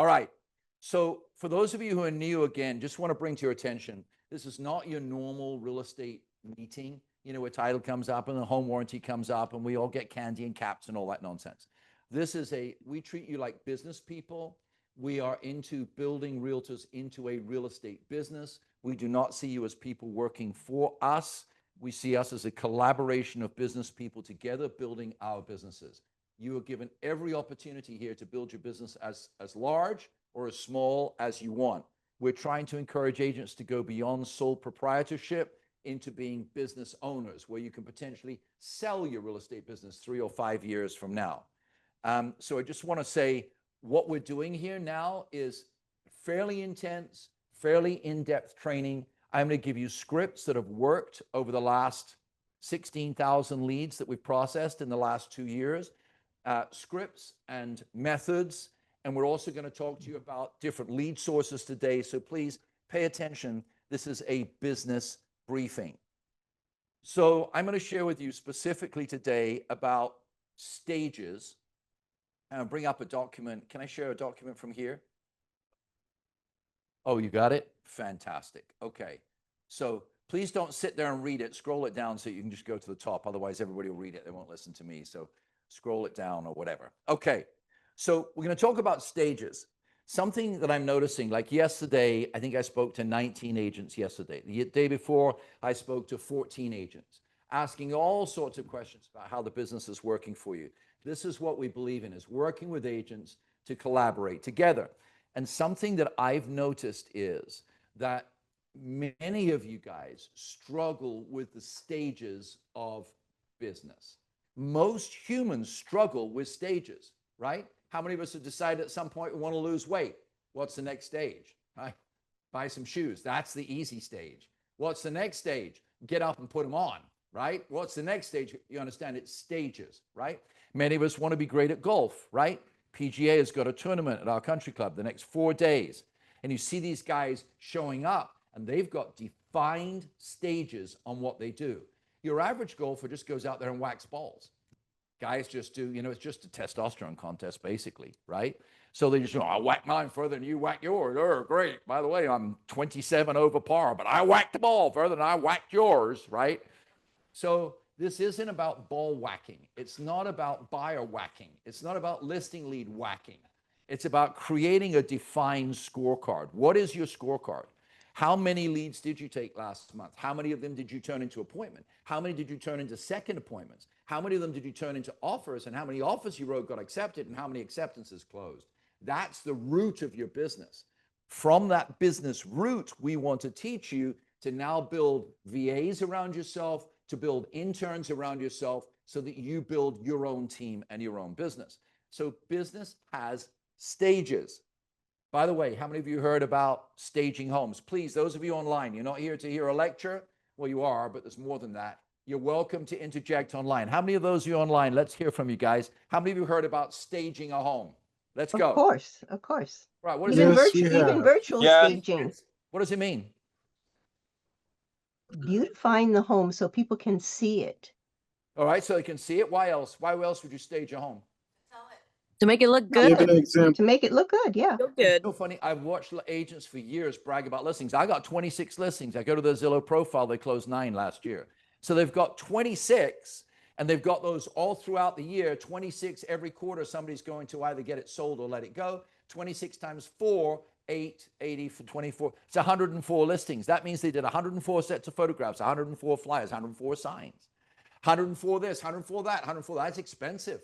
All right. So for those of you who are new, again, just want to bring to your attention, this is not your normal real estate meeting, you know, where title comes up and the home warranty comes up and we all get candy and caps and all that nonsense. This is we treat you like business people. We are into building realtors into a real estate business. We do not see you as people working for us. We see us as a collaboration of business people together building our businesses. You are given every opportunity here to build your business as large or as small as you want. We're trying to encourage agents to go beyond sole proprietorship into being business owners, where you can potentially sell your real estate business 3 or 5 years from now. So I just want to say what we're doing here now is fairly intense, fairly in-depth training. I'm going to give you scripts that have worked over the last 16,000 leads that we've processed in the last 2 years, scripts and methods. And we're also going to talk to you about different lead sources today. So please pay attention. This is a business briefing. So I'm going to share with you specifically today about stages. And I'll bring up a document. Can I share a document from here? Oh, you got it? Fantastic. Okay. So please don't sit there and read it. Scroll it down so you can just go to the top. Otherwise, everybody will read it. They won't listen to me. So scroll it down or whatever. Okay. So we're going to talk about stages. Something that I'm noticing, like yesterday, I think I spoke to 19 agents yesterday. The day before, I spoke to 14 agents, asking all sorts of questions about how the business is working for you. This is what we believe in, is working with agents to collaborate together. And something that I've noticed is that many of you guys struggle with the stages of business. Most humans struggle with stages, right? How many of us have decided at some point we want to lose weight? What's the next stage? Right? Buy some shoes. That's the easy stage. What's the next stage? Get up and put them on, right? What's the next stage? You understand it's stages, right? Many of us want to be great at golf, right? PGA has got a tournament at our country club the next 4 days. And you see these guys showing up and they've got defined stages on what they do. Your average golfer just goes out there and whacks balls. Guys just do, you know, it's just a testosterone contest, basically, right? So they just, I whack mine further than you whack yours. Oh, great. By the way, I'm 27 over par, but I whacked the ball further than I whacked yours, right? So this isn't about ball whacking. It's not about buyer whacking. It's not about listing lead whacking. It's about creating a defined scorecard. What is your scorecard? How many leads did you take last month? How many of them did you turn into appointment? How many did you turn into second appointments? How many of them did you turn into offers? And how many offers you wrote got accepted? And how many acceptances closed? That's the root of your business. From that business root, we want to teach you to now build VAs around yourself, to build interns around yourself so that you build your own team and your own business. So business has stages. By the way, how many of you heard about staging homes? Please, those of you online, you're not here to hear a lecture. Well, you are, but there's more than that. You're welcome to interject online. How many of those of you online? Let's hear from you guys. How many of you heard about staging a home? Let's go. Of course, of course. Right. What does Even virtual staging. What does it mean? Beautifying the home so people can see it. All right, so they can see it. Why else? Why else would you stage a home? To make it look good. To make it look good, yeah. Look good. It's so funny. I've watched agents for years brag about listings. I got 26 listings. I go to their Zillow profile. They closed 9 last year. So they've got 26, and they've got those all throughout the year. 26 every quarter. Somebody's going to either get it sold or let it go. 26 times 4, 8, 80 for 24. It's 104 listings. That means they did 104 sets of photographs, 104 flyers, 104 signs, 104 this, 104 that, 104 that. That's expensive.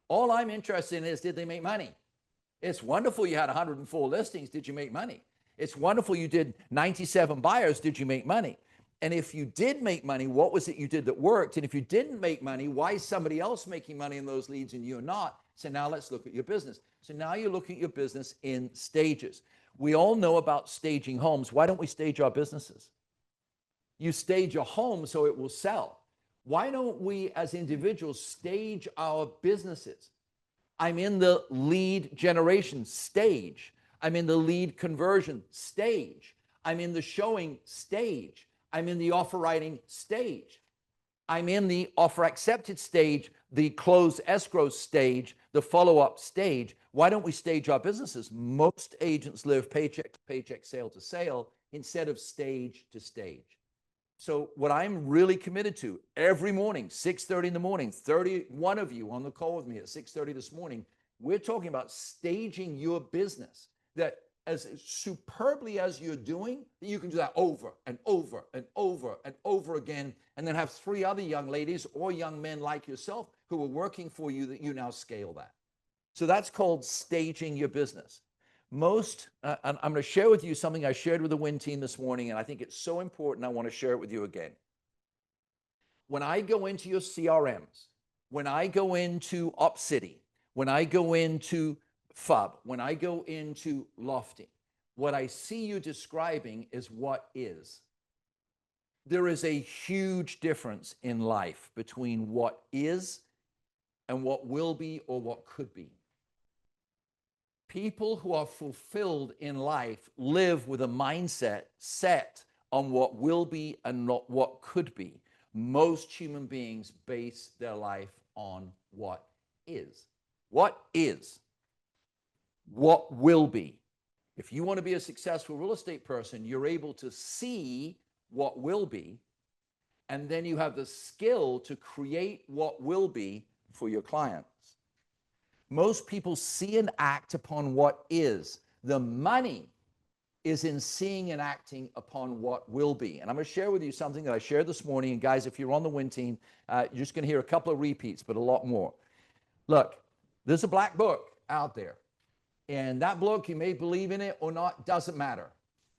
All I'm interested in is, did they make money? It's wonderful you had 104 listings. Did you make money? It's wonderful you did 97 buyers. Did you make money? And if you did make money, what was it you did that worked? And if you didn't make money, why is somebody else making money in those leads and you're not? So now let's look at your business. So now you're looking at your business in stages. We all know about staging homes. Why don't we stage our businesses? You stage a home so it will sell. Why don't we as individuals stage our businesses? I'm in the lead generation stage. I'm in the lead conversion stage. I'm in the showing stage. I'm in the offer writing stage. I'm in the offer accepted stage, the close escrow stage, the follow-up stage. Why don't we stage our businesses? Most agents live paycheck to paycheck, sale to sale, instead of stage to stage. So what I'm really committed to every morning, 6:30 in the morning, 31 of you on the call with me at 6:30 this morning, we're talking about staging your business, that as superbly as you're doing, that you can do that over and over and over and over again, and then have 3 other young ladies or young men like yourself who are working for you, that you now scale that. So that's called staging your business. And I'm going to share with you something I shared with the Win team this morning, and I think it's so important, I want to share it with you again. When I go into your CRMs, when I go into Opcity, when I go into FUB, when I go into Lofty, what I see you describing is what is. There is a huge difference in life between what is and what will be or what could be. People who are fulfilled in life live with a mindset set on what will be and not what could be. Most human beings base their life on what is. What is? What will be? If you want to be a successful real estate person, you're able to see what will be, and then you have the skill to create what will be for your clients. Most people see and act upon what is. The money is in seeing and acting upon what will be. And I'm going to share with you something that I shared this morning. And guys, if you're on the Win team, you're just going to hear a couple of repeats, but a lot more. Look, there's a black book out there. And that book, you may believe in it or not, doesn't matter.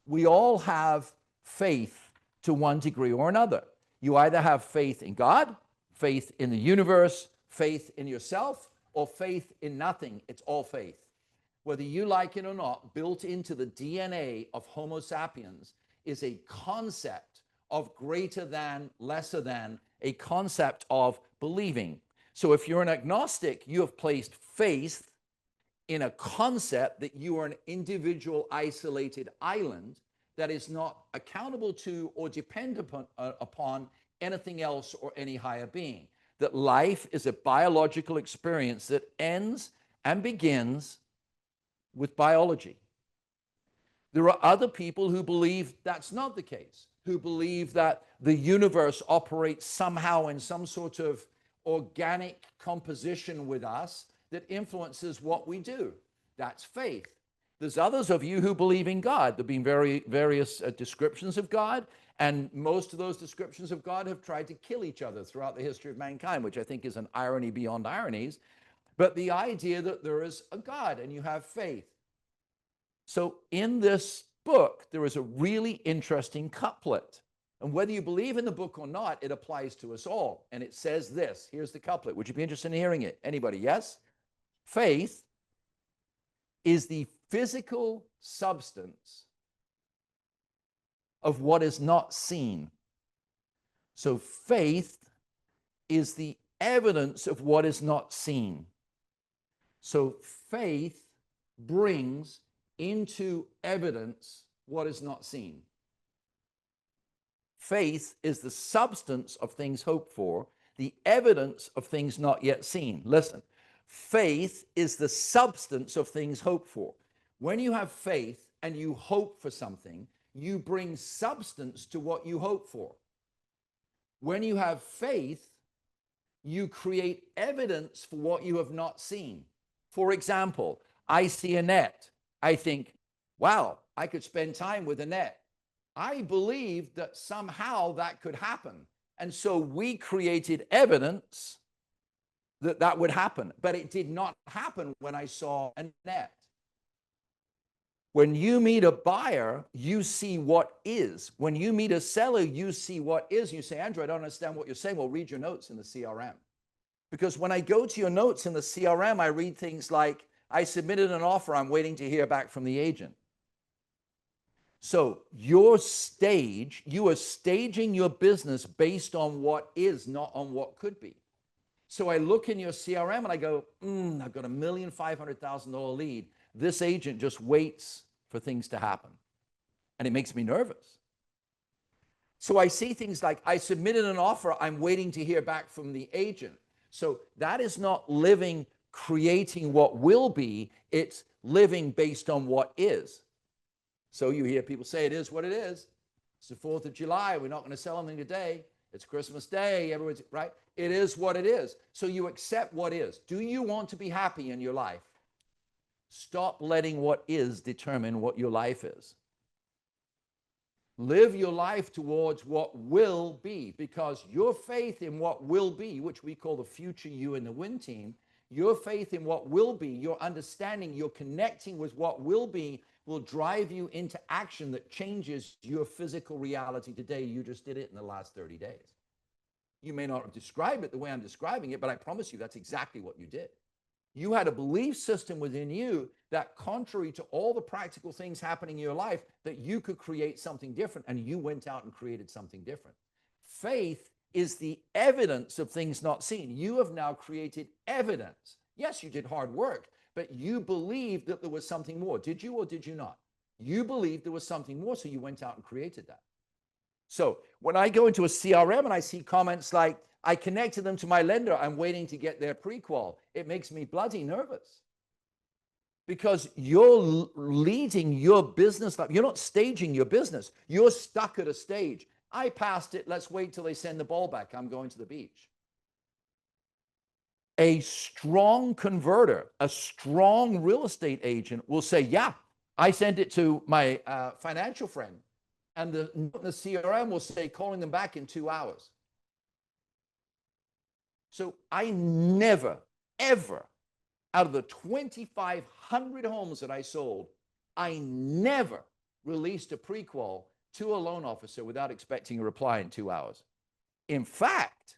We all have faith to one degree or another. You either have faith in God, faith in the universe, faith in yourself, or faith in nothing. It's all faith. Whether you like it or not, built into the DNA of Homo sapiens is a concept of greater than, lesser than, a concept of believing. So if you're an agnostic, you have placed faith in a concept that you are an individual isolated island that is not accountable to or dependent upon anything else or any higher being. That life is a biological experience that ends and begins with biology. There are other people who believe that's not the case, who believe that the universe operates somehow in some sort of organic composition with us that influences what we do. That's faith. There's others of you who believe in God. There have been various descriptions of God, and most of those descriptions of God have tried to kill each other throughout the history of mankind, which I think is an irony beyond ironies. But the idea that there is a God and you have faith. So in this book, there is a really interesting couplet. And whether you believe in the book or not, it applies to us all. And it says this. Here's the couplet. Would you be interested in hearing it? Anybody? Yes? Faith is the physical substance of what is not seen. So faith is the evidence of what is not seen. So faith brings into evidence what is not seen. Faith is the substance of things hoped for, the evidence of things not yet seen. Listen, faith is the substance of things hoped for. When you have faith and you hope for something, you bring substance to what you hope for. When you have faith, you create evidence for what you have not seen. For example, I see a net. I think, wow, I could spend time with a net. I believe that somehow that could happen. And so we created evidence that that would happen. But it did not happen when I saw a net. When you meet a buyer, you see what is. When you meet a seller, you see what is. You say, Andrew, I don't understand what you're saying. Well, read your notes in the CRM. Because when I go to your notes in the CRM, I read things like, I submitted an offer, I'm waiting to hear back from the agent. So you are staging your business based on what is, not on what could be. So I look in your CRM and I go, I've got $1,500,000 lead. This agent just waits for things to happen. And it makes me nervous. So I see things like, I submitted an offer, I'm waiting to hear back from the agent. So that is not living creating what will be. It's living based on what is. So you hear people say, it is what it is. It's the 4th of July. We're not going to sell anything today. It's Christmas Day. Everyone's right. It is what it is. So you accept what is. Do you want to be happy in your life? Stop letting what is determine what your life is. Live your life towards what will be, because your faith in what will be, which we call the future you in the win team, your faith in what will be, your understanding, your connecting with what will be, will drive you into action that changes your physical reality today. You just did it in the last 30 days. You may not describe it the way I'm describing it, but I promise you that's exactly what you did. You had a belief system within you that, contrary to all the practical things happening in your life, that you could create something different, and you went out and created something different. Faith is the evidence of things not seen. You have now created evidence. Yes, you did hard work, but you believed that there was something more. Did you or did you not? You believed there was something more, so you went out and created that. So when I go into a CRM and I see comments like, I connected them to my lender, I'm waiting to get their pre-qual, it makes me bloody nervous. Because you're leading your business life. You're not staging your business. You're stuck at a stage. I passed it. Let's wait till they send the ball back. I'm going to the beach. A strong converter, a strong real estate agent will say, yeah, I sent it to my financial friend. And the CRM will say, calling them back in 2 hours. So I never, ever, out of the 2,500 homes that I sold, I never released a pre-qual to a loan officer without expecting a reply in 2 hours. In fact,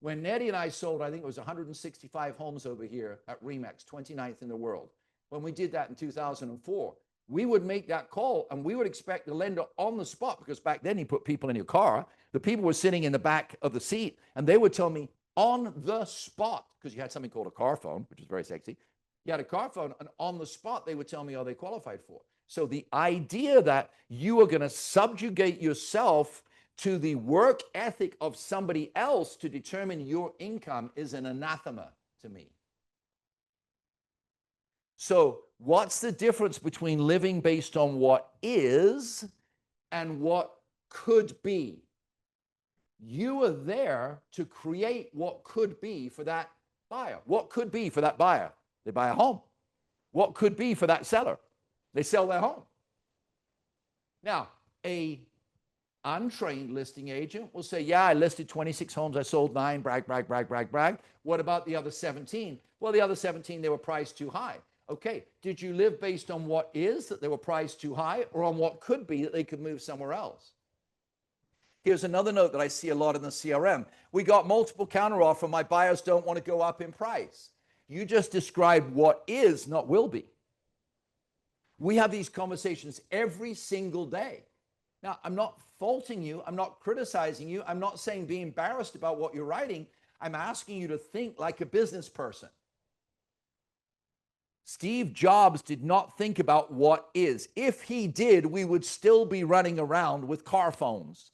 when Nettie and I sold, I think it was 165 homes over here at Remax, 29th in the world. When we did that in 2004, we would make that call and we would expect the lender on the spot, because back then you put people in your car. The people were sitting in the back of the seat and they would tell me on the spot, because you had something called a car phone, which is very sexy. You had a car phone, and on the spot, they would tell me, are they qualified for? So the idea that you are going to subjugate yourself to the work ethic of somebody else to determine your income is an anathema to me. So what's the difference between living based on what is and what could be? You are there to create what could be for that buyer. What could be for that buyer? They buy a home. What could be for that seller? They sell their home. Now, a untrained listing agent will say, yeah, I listed 26 homes, I sold 9, brag, brag, brag, brag, brag. What about the other 17? Well, the other 17, they were priced too high. Okay, did you live based on what is, that they were priced too high, or on what could be, that they could move somewhere else? Here's another note that I see a lot in the CRM. We got multiple counteroffer. My buyers don't want to go up in price. You just described what is, not will be. We have these conversations every single day. Now, I'm not faulting you. I'm not criticizing you. I'm not saying be embarrassed about what you're writing. I'm asking you to think like a business person. Steve Jobs did not think about what is. If he did, we would still be running around with car phones.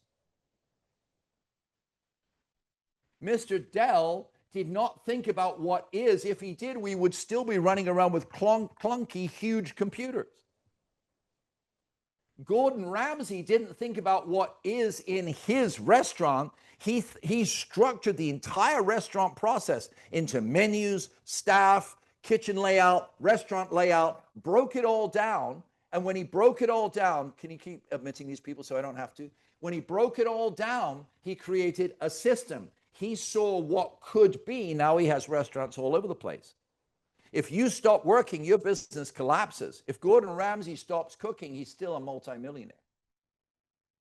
Mr. Dell did not think about what is. If he did, we would still be running around with clunky, huge computers. Gordon Ramsay didn't think about what is in his restaurant. He structured the entire restaurant process into menus, staff, kitchen layout, restaurant layout, broke it all down. And when he broke it all down, can you keep admitting these people so I don't have to? When he broke it all down, he created a system. He saw what could be. Now he has restaurants all over the place. If you stop working, your business collapses. If Gordon Ramsay stops cooking, he's still a multimillionaire.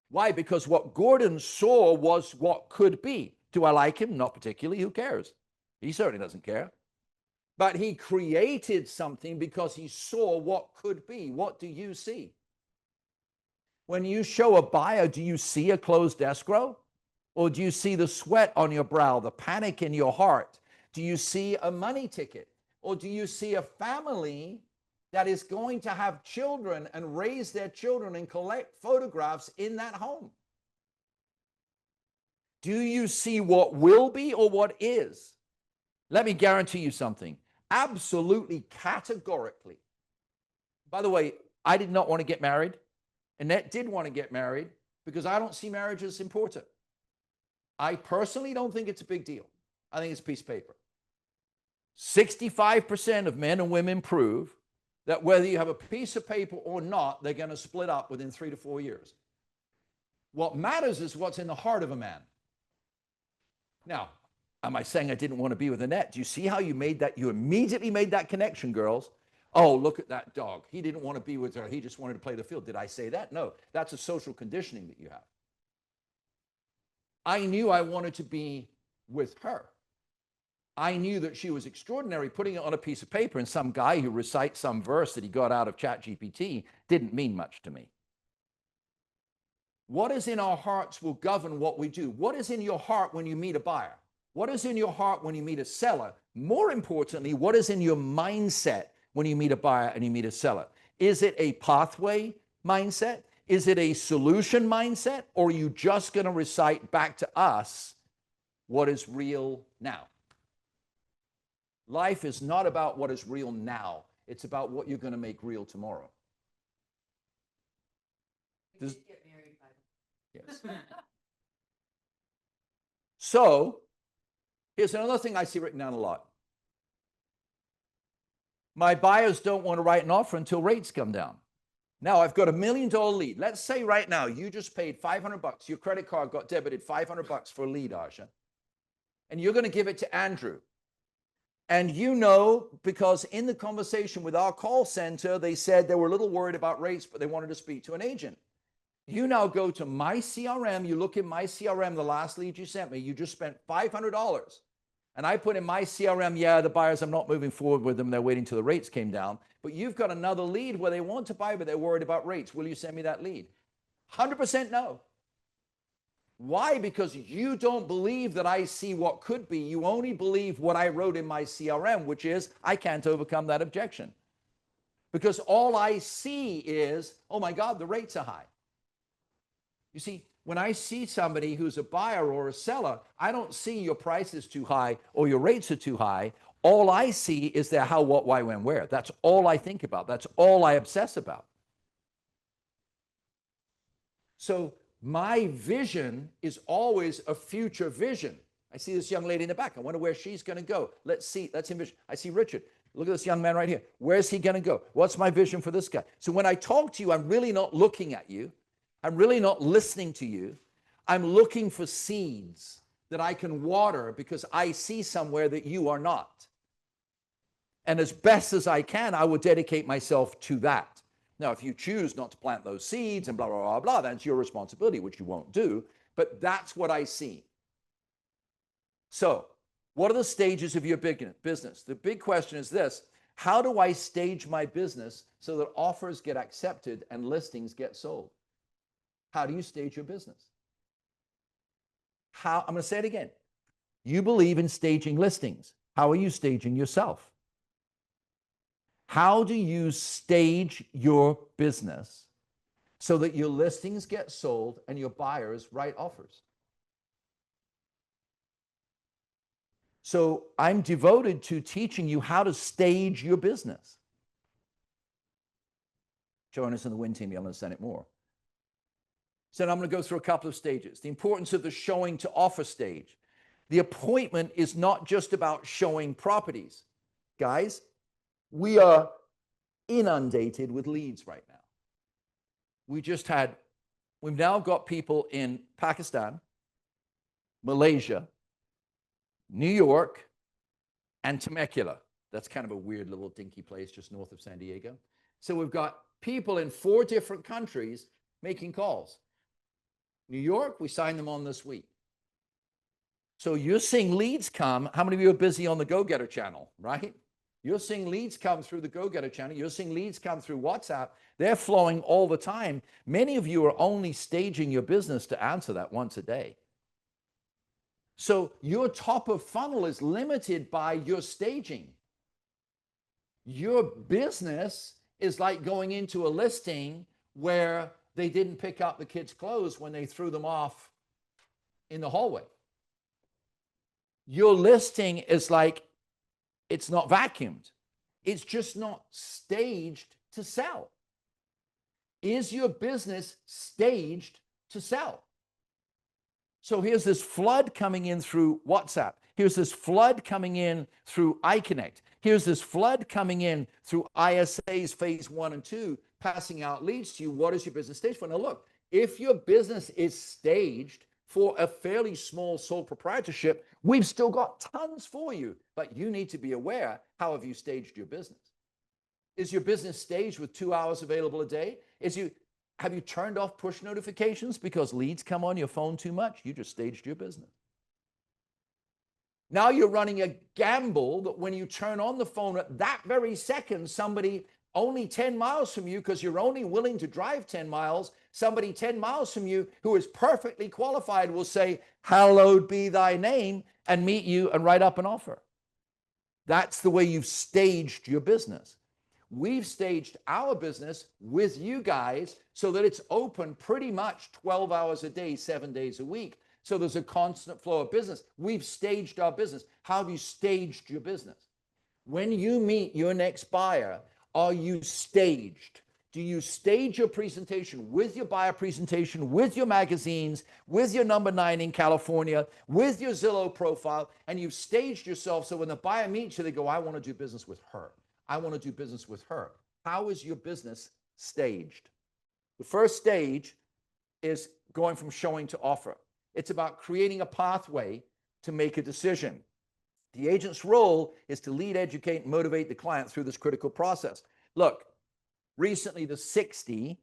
Why? Because what Gordon saw was what could be. Do I like him? Not particularly. Who cares? He certainly doesn't care. But he created something because he saw what could be. What do you see? When you show a buyer, do you see a closed escrow? Or do you see the sweat on your brow, the panic in your heart? Do you see a money ticket? Or do you see a family that is going to have children and raise their children and collect photographs in that home? Do you see what will be or what is? Let me guarantee you something. absolutely categorically. By the way, I did not want to get married. Annette did want to get married because I don't see marriage as important. I personally don't think it's a big deal. I think it's a piece of paper. 65% of men and women prove that whether you have a piece of paper or not, they're going to split up within 3 to 4 years. What matters is what's in the heart of a man. Now, am I saying I didn't want to be with Annette? Do you see how you made that? You immediately made that connection, girls. Oh, look at that dog. He didn't want to be with her. He just wanted to play the field. Did I say that? No, that's a social conditioning that you have. I knew I wanted to be with her. I knew that she was extraordinary. Putting it on a piece of paper and some guy who recites some verse that he got out of ChatGPT didn't mean much to me. What is in our hearts will govern what we do. What is in your heart when you meet a buyer? What is in your heart when you meet a seller? More importantly, what is in your mindset when you meet a buyer and you meet a seller? Is it a pathway mindset? Is it a solution mindset? Or are you just going to recite back to us what is real now? Life is not about what is real now. It's about what you're going to make real tomorrow. Does, get married by yes. So, here's another thing I see written down a lot. My buyers don't want to write an offer until rates come down. Now, I've got $1 million lead. Let's say right now you just paid $500. Your credit card got debited $500 for a lead, Asha. And you're going to give it to Andrew. And you know, because in the conversation with our call center, they said they were a little worried about rates, but they wanted to speak to an agent. You now go to my CRM, you look in my CRM, the last lead you sent me, you just spent $500. And I put in my CRM, yeah, the buyers, I'm not moving forward with them. They're waiting till the rates came down. But you've got another lead where they want to buy, but they're worried about rates. Will you send me that lead? 100% no. Why? Because you don't believe that I see what could be. You only believe what I wrote in my CRM, which is I can't overcome that objection. Because all I see is, oh my God, the rates are high. You see, when I see somebody who's a buyer or a seller, I don't see your price is too high or your rates are too high. All I see is their how, what, why, when, where. That's all I think about. That's all I obsess about. So my vision is always a future vision. I see this young lady in the back. I wonder where she's going to go. Let's see. Let's envision. I see Richard. Look at this young man right here. Where's he going to go? What's my vision for this guy? So when I talk to you, I'm really not looking at you. I'm really not listening to you. I'm looking for seeds that I can water because I see somewhere that you are not. And as best as I can, I will dedicate myself to that. Now, if you choose not to plant those seeds and blah, blah, blah, blah, that's your responsibility, which you won't do. But that's what I see. So what are the stages of your business? The big question is this: how do I stage my business so that offers get accepted and listings get sold? How do you stage your business? I'm going to say it again. You believe in staging listings. How are you staging yourself? How do you stage your business so that your listings get sold and your buyers write offers? So I'm devoted to teaching you how to stage your business. Join us in the Win Team. You'll understand it more. So I'm going to go through a couple of stages. The importance of the showing to offer stage. The appointment is not just about showing properties. Guys, we are inundated with leads right now. We've now got people in Pakistan, Malaysia, New York, and Temecula. That's kind of a weird little dinky place just north of San Diego. So we've got people in 4 different countries making calls. New York, we signed them on this week. So you're seeing leads come. How many of you are busy on the Go-Getter channel, right? You're seeing leads come through the Go-Getter channel. You're seeing leads come through WhatsApp. They're flowing all the time. Many of you are only staging your business to answer that once a day. So your top of funnel is limited by your staging. Your business is like going into a listing where they didn't pick up the kids' clothes when they threw them off in the hallway. Your listing is like it's not vacuumed. It's just not staged to sell. Is your business staged to sell? So here's this flood coming in through WhatsApp. Here's this flood coming in through iconnect. Here's this flood coming in through ISAs phase 1 and 2, passing out leads to you. What is your business staged for? Now look, if your business is staged for a fairly small sole proprietorship, we've still got tons for you, but you need to be aware, how have you staged your business? Is your business staged with 2 hours available a day? Have you turned off push notifications because leads come on your phone too much? You just staged your business. Now you're running a gamble that when you turn on the phone at that very second, somebody only 10 miles from you, because you're only willing to drive 10 miles, somebody 10 miles from you who is perfectly qualified will say, hallowed be thy name, and meet you and write up an offer. That's the way you've staged your business. We've staged our business with you guys so that it's open pretty much 12 hours a day, 7 days a week. So there's a constant flow of business. We've staged our business. How have you staged your business? When you meet your next buyer, are you staged? Do you stage your presentation with your buyer presentation, with your magazines, with your number 9 in California, with your Zillow profile, and you've staged yourself so when the buyer meets you, they go, I want to do business with her. I want to do business with her. How is your business staged? The first stage is going from showing to offer. It's about creating a pathway to make a decision. The agent's role is to lead, educate, and motivate the client through this critical process. Look, recently the 60,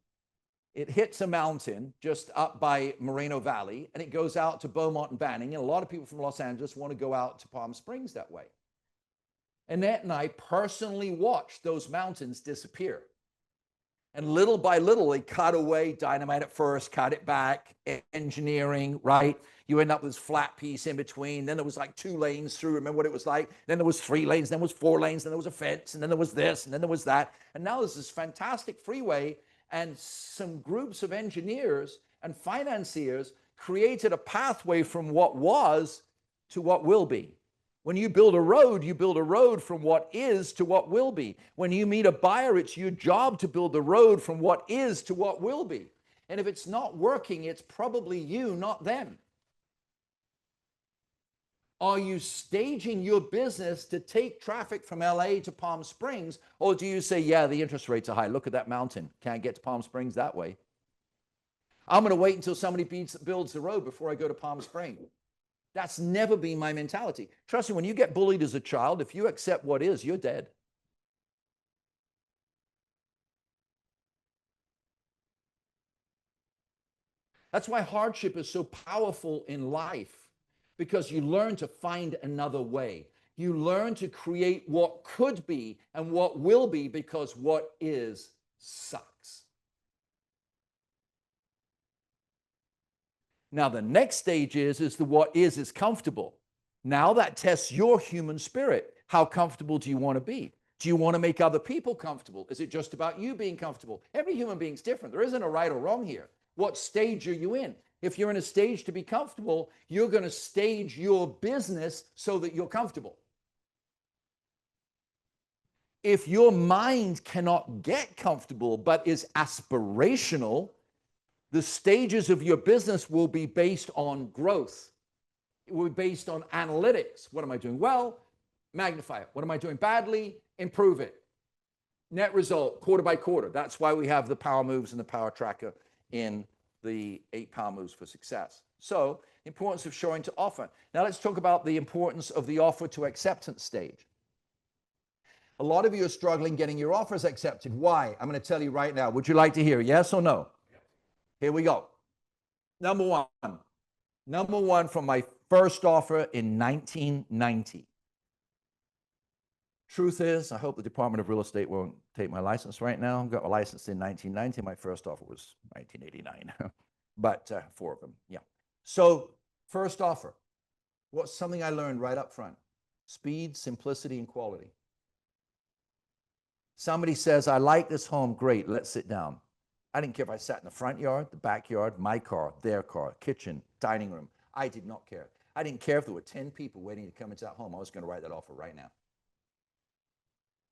it hits a mountain just up by Moreno Valley, and it goes out to Beaumont and Banning, and a lot of people from Los Angeles want to go out to Palm Springs that way. Annette and I personally watched those mountains disappear. And little by little, they cut away, dynamite at first, cut it back, engineering, right? You end up with this flat piece in between. Then there was like 2 lanes through. Remember what it was like? Then there was 3 lanes, then there was 4 lanes, then there was a fence, and then there was this, and then there was that. And now there's this fantastic freeway, and some groups of engineers and financiers created a pathway from what was to what will be. When you build a road from what is to what will be. When you meet a buyer, it's your job to build the road from what is to what will be. And if it's not working, it's probably you, not them. Are you staging your business to take traffic from LA to Palm Springs? Or do you say, yeah, the interest rates are high. Look at that mountain. Can't get to Palm Springs that way. I'm going to wait until somebody builds the road before I go to Palm Springs. That's never been my mentality. Trust me, when you get bullied as a child, if you accept what is, you're dead. That's why hardship is so powerful in life, because you learn to find another way. You learn to create what could be and what will be, because what is sucks. Now, the next stage is the what is comfortable. Now that tests your human spirit. How comfortable do you want to be? Do you want to make other people comfortable? Is it just about you being comfortable? Every human being's different. There isn't a right or wrong here. What stage are you in? If you're in a stage to be comfortable, you're going to stage your business so that you're comfortable. If your mind cannot get comfortable but is aspirational, the stages of your business will be based on growth. It will be based on analytics. What am I doing well? Magnify it. What am I doing badly? Improve it. Net result, quarter by quarter. That's why we have the power moves and the power tracker in the 8 power moves for success. So, importance of showing to offer. Now let's talk about the importance of the offer to acceptance stage. A lot of you are struggling getting your offers accepted. Why? I'm going to tell you right now. Would you like to hear yes or no? Here we go. Number one from my first offer in 1990. Truth is, I hope the Department of Real Estate won't take my license right now. I got my license in 1990. My first offer was 1989, but 4 of them, yeah. So first offer, what's something I learned right up front? Speed, simplicity, and quality. Somebody says, I like this home, great, let's sit down. I didn't care if I sat in the front yard, the backyard, my car, their car, kitchen, dining room. I did not care. I didn't care if there were 10 people waiting to come into that home. I was going to write that offer right now.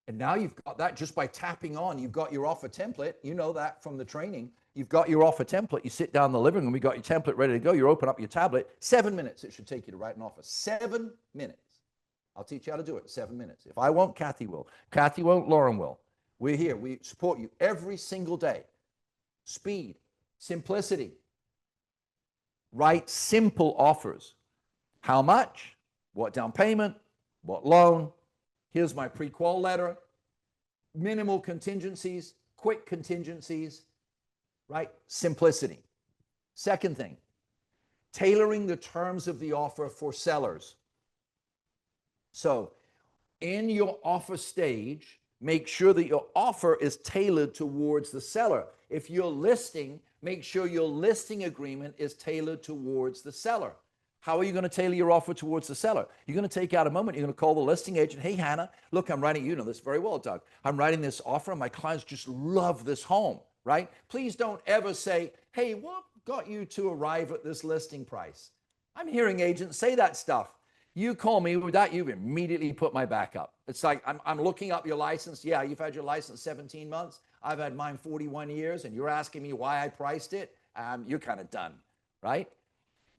And now you've got that just by tapping on, you've got your offer template. You know that from the training. You've got your offer template. You sit down in the living room, you got your template ready to go. You open up your tablet. 7 minutes it should take you to write an offer. 7 minutes. I'll teach you how to do it in 7 minutes. If I won't, Kathy will. Kathy won't, Lauren will. We're here. We support you every single day. Speed, simplicity. Write simple offers. How much? What down payment? What loan? Here's my pre-qual letter. Minimal contingencies, quick contingencies, right? Simplicity. Second thing, tailoring the terms of the offer for sellers. So in your offer stage, make sure that your offer is tailored towards the seller. If you're listing, make sure your listing agreement is tailored towards the seller. How are you going to tailor your offer towards the seller? You're going to take out a moment. You're going to call the listing agent. Hey, Hannah, look, I'm writing, you know this very well, Doug. I'm writing this offer and my clients just love this home, right? Please don't ever say, hey, what got you to arrive at this listing price? I'm hearing agents say that stuff. You call me with that, you've immediately put my back up. It's like, I'm looking up your license. Yeah, you've had your license 17 months. I've had mine 41 years, and you're asking me why I priced it. You're kind of done, right?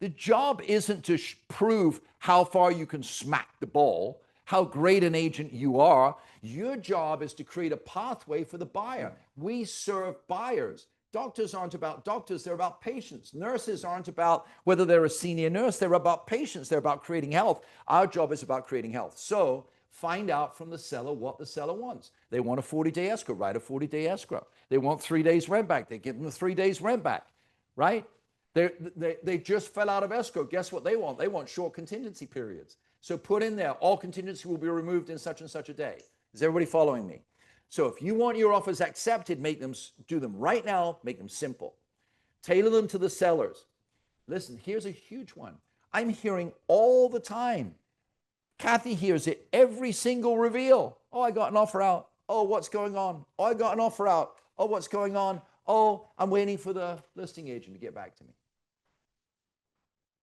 The job isn't to prove how far you can smack the ball, how great an agent you are. Your job is to create a pathway for the buyer. We serve buyers. Doctors aren't about doctors, they're about patients. Nurses aren't about whether they're a senior nurse, they're about patients, they're about creating health. Our job is about creating health. So find out from the seller what the seller wants. They want a 40-day escrow, write a 40-day escrow. They want 3 days rent back, they give them the 3 days rent back, right? They just fell out of escrow. Guess what they want? They want short contingency periods. So put in there, all contingency will be removed in such and such a day. Is everybody following me? So if you want your offers accepted, do them right now, make them simple. Tailor them to the sellers. Listen, here's a huge one. I'm hearing all the time. Kathy hears it every single reveal. Oh, I got an offer out. Oh, what's going on? Oh, I got an offer out. Oh, what's going on? Oh, I'm waiting for the listing agent to get back to me.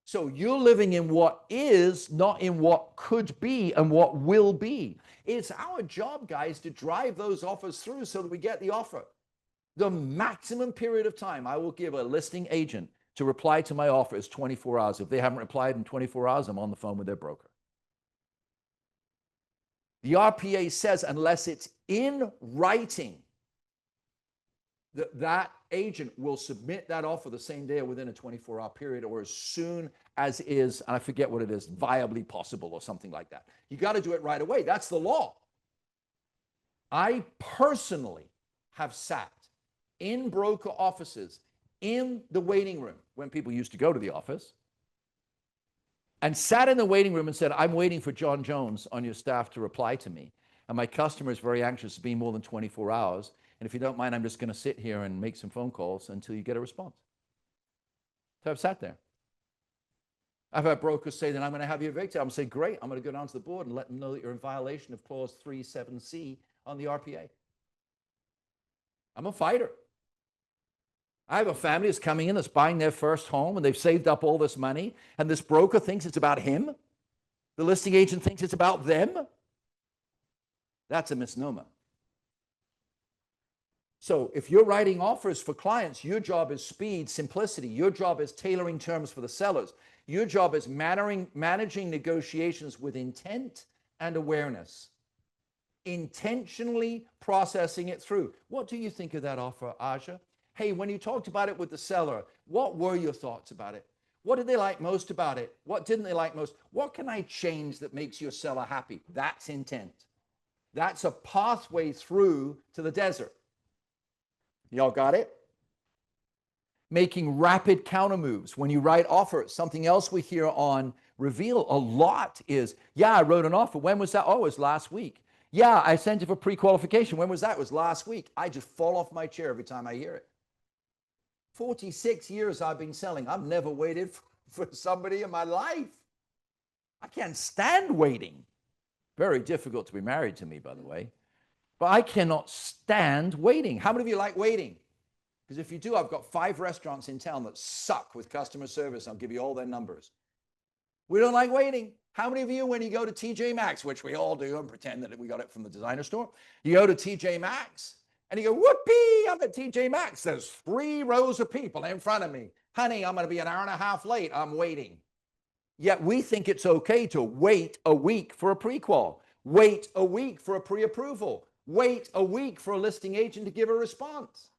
So you're living in what is, not in what could be and what will be. It's our job, guys, to drive those offers through so that we get the offer. The maximum period of time I will give a listing agent to reply to my offer is 24 hours. If they haven't replied in 24 hours, I'm on the phone with their broker. The RPA says unless it's in writing, that agent will submit that offer the same day or within a 24-hour period or as soon as is, and I forget what it is, viably possible or something like that. You got to do it right away. That's the law. I personally have sat in broker offices in the waiting room when people used to go to the office and sat in the waiting room and said, I'm waiting for John Jones on your staff to reply to me. And my customer is very anxious to be more than 24 hours. And if you don't mind, I'm just going to sit here and make some phone calls until you get a response. So I've sat there. I've had brokers say that I'm going to have you evicted. I'm going to say, great, I'm going to go down to the board and let them know that you're in violation of clause 37C on the RPA. I'm a fighter. I have a family that's coming in that's buying their first home and they've saved up all this money and this broker thinks it's about him. The listing agent thinks it's about them. That's a misnomer. So if you're writing offers for clients, your job is speed, simplicity. Your job is tailoring terms for the sellers. Your job is managing negotiations with intent and awareness. Intentionally processing it through. What do you think of that offer, Aja? Hey, when you talked about it with the seller, what were your thoughts about it? What did they like most about it? What didn't they like most? What can I change that makes your seller happy? That's intent. That's a pathway through to the desert. Y'all got it? Making rapid counter moves. When you write offers, something else we hear on Reveal a lot is, yeah, I wrote an offer. When was that? Oh, it was last week. Yeah, I sent it for pre-qualification. When was that? It was last week. I just fall off my chair every time I hear it. 46 years I've been selling. I've never waited for somebody in my life. I can't stand waiting. Very difficult to be married to me, by the way. But I cannot stand waiting. How many of you like waiting? Because if you do, I've got 5 restaurants in town that suck with customer service. I'll give you all their numbers. We don't like waiting. How many of you, when you go to TJ Maxx, which we all do and pretend that we got it from the designer store, you go to TJ Maxx and you go, whoopee, I'm at TJ Maxx. There's 3 rows of people in front of me. Honey, I'm going to be an hour and a half late. I'm waiting. Yet we think it's okay to wait a week for a pre-qual, wait a week for a pre-approval, wait a week for a listing agent to give a response.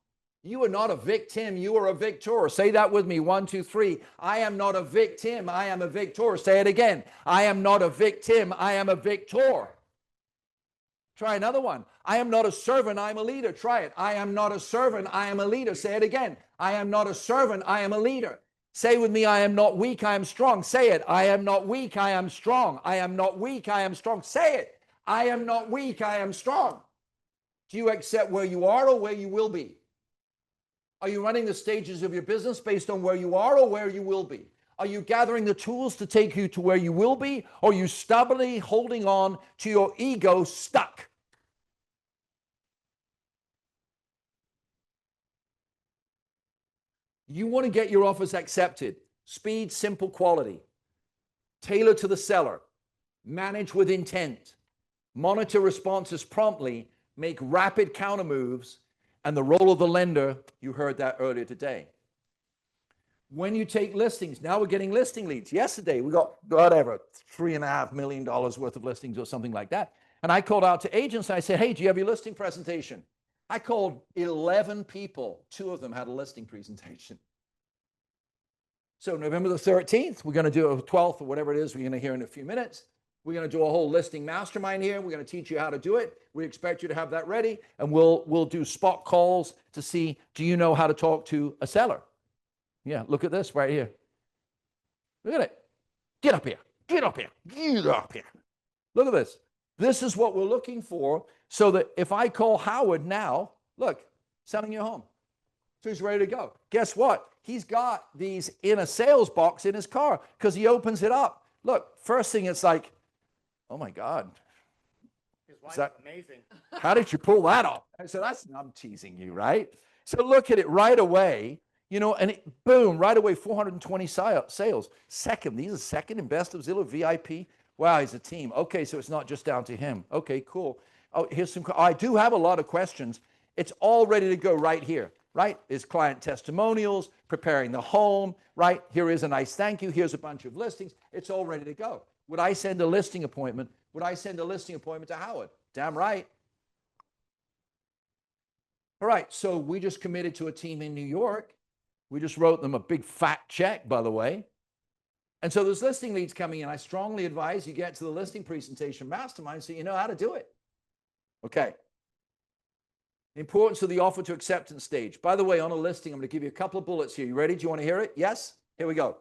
You are not a victim, you are a victor. Say that with me, 1, 2, 3. I am not a victim, I am a victor. Say it again. I am not a victim, I am a victor. Try another one. I am not a servant, I am a leader. Try it. I am not a servant, I am a leader. Say it again. I am not a servant, I am a leader. Say with me, I am not weak, I am strong. Say it. I am not weak, I am strong. I am not weak, I am strong. Say it. I am not weak, I am strong. Do you accept where you are or where you will be? Are you running the stages of your business based on where you are or where you will be? Are you gathering the tools to take you to where you will be, or are you stubbornly holding on to your ego stuck? You want to get your offers accepted. Speed, simple, quality. Tailor to the seller. Manage with intent. Monitor responses promptly. Make rapid counter moves. And the role of the lender, you heard that earlier today. When you take listings, now we're getting listing leads. Yesterday, we got whatever, $3.5 million worth of listings or something like that. And I called out to agents and I said, hey, do you have your listing presentation? I called 11 people. 2 of them had a listing presentation. So November the 13th, we're going to do a 12th or whatever it is we're going to hear in a few minutes. We're going to do a whole listing mastermind here. We're going to teach you how to do it. We expect you to have that ready, and we'll do spot calls to see, do you know how to talk to a seller? Yeah, look at this right here. Look at it. Get up here. Get up here. Get up here. Look at this. This is what we're looking for, so that if I call Howard now, look, selling your home. So he's ready to go. Guess what? He's got these in a sales box in his car because he opens it up. Look, first thing it's like, oh my God. His wife's amazing. How did you pull that off? I said, I'm teasing you, right? So look at it right away, and boom, right away, 420 sales. He's a second in best of Zillow VIP. Wow, he's a team. Okay, so it's not just down to him. Okay, cool. Oh, here's I do have a lot of questions. It's all ready to go right here, right? Is client testimonials, preparing the home, right? Here is a nice thank you. Here's a bunch of listings. It's all ready to go. Would I send a listing appointment? Would I send a listing appointment to Howard? Damn right. All right, so we just committed to a team in New York. We just wrote them a big fat check, by the way. And so there's listing leads coming in. I strongly advise you get to the listing presentation mastermind so you know how to do it. Okay. The importance of the offer to acceptance stage. By the way, on a listing, I'm going to give you a couple of bullets here. You ready? Do you want to hear it? Yes? Here we go.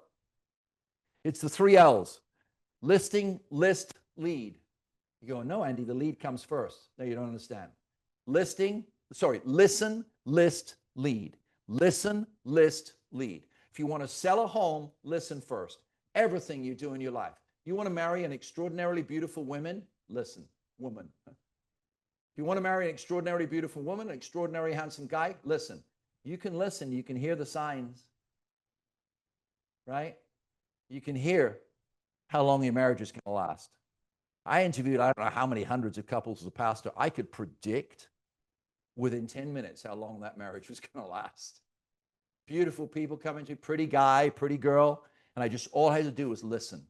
It's the 3 L's. Listing, list, lead. You go, no, Andy, the lead comes first. No, you don't understand. Listen, list, lead. Listen, list, lead. If you want to sell a home, listen first. Everything you do in your life. You want to marry an extraordinarily beautiful woman? Listen, woman. If you want to marry an extraordinarily beautiful woman, an extraordinary handsome guy, listen. You can listen. You can hear the signs, right? You can hear how long your marriage is going to last. I interviewed, I don't know how many hundreds of couples as a pastor. I could predict within 10 minutes how long that marriage was going to last. Beautiful people coming to, pretty guy, pretty girl. And all I had to do was listen.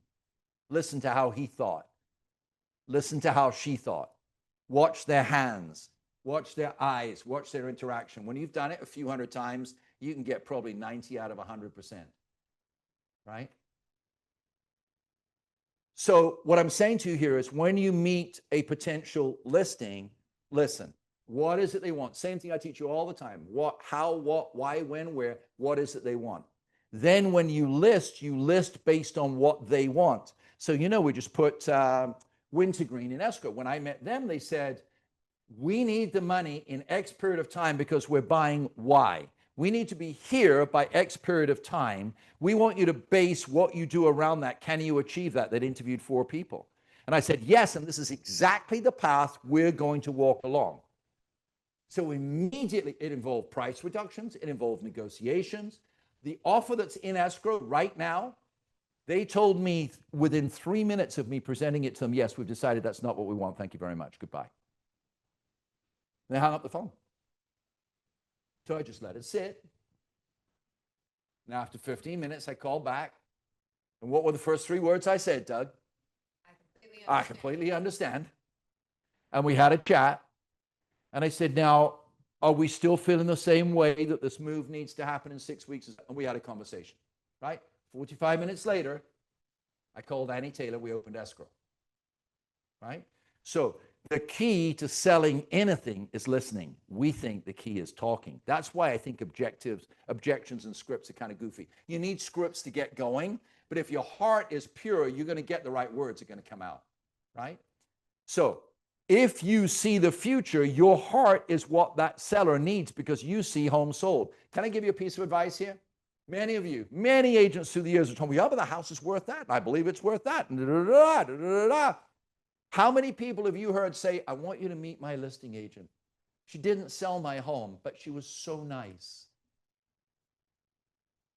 Listen to how he thought. Listen to how she thought. Watch their hands. Watch their eyes. Watch their interaction. When you've done it a few hundred times, you can get probably 90 out of 100%. Right? So what I'm saying to you here is when you meet a potential listing, listen. What is it they want? Same thing I teach you all the time. What, how, what, why, when, where. What is it they want? Then when you list based on what they want. So, we just put Wintergreen in escrow. When I met them, they said, we need the money in X period of time because we're buying Y. We need to be here by X period of time. We want you to base what you do around that. Can you achieve that? They'd interviewed 4 people. And I said, yes, and this is exactly the path we're going to walk along. So immediately it involved price reductions. It involved negotiations. The offer that's in escrow right now, They told me within 3 minutes of me presenting it to them, yes, we've decided that's not what we want. Thank you very much. Goodbye. And they hung up the phone. So I just let it sit. Now, after 15 minutes, I called back. And what were the first 3 words I said, Doug? I completely understand. And we had a chat. And I said, now, are we still feeling the same way that this move needs to happen in 6 weeks? And we had a conversation, right? 45 minutes later, I called Annie Taylor. We opened escrow, right? So the key to selling anything is listening. We think the key is talking. That's why I think objections and scripts are kind of goofy. You need scripts to get going, but if your heart is pure, you're going to get the right words are going to come out, right? So if you see the future, your heart is what that seller needs because you see homes sold. Can I give you a piece of advice here? Many of you, many agents through the years have told me, yeah, but the house is worth that. And I believe it's worth that. How many people have you heard say, I want you to meet my listing agent? She didn't sell my home, but she was so nice.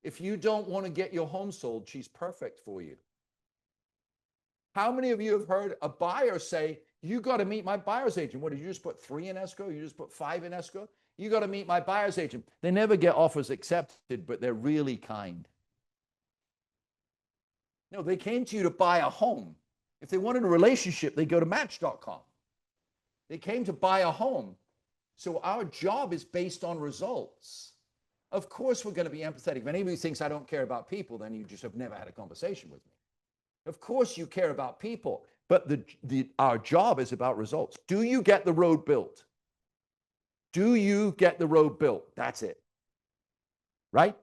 If you don't want to get your home sold, she's perfect for you. How many of you have heard a buyer say, you got to meet my buyer's agent? What, did you just put 3 in escrow? You just put 5 in escrow? You got to meet my buyer's agent. They never get offers accepted, but they're really kind. No, they came to you to buy a home. If they wanted a relationship, they go to Match.com. They came to buy a home. So our job is based on results. Of course, we're going to be empathetic. If anybody thinks I don't care about people, then you just have never had a conversation with me. Of course, you care about people, but our job is about results. Do you get the road built? Do you get the road built? That's it. Right?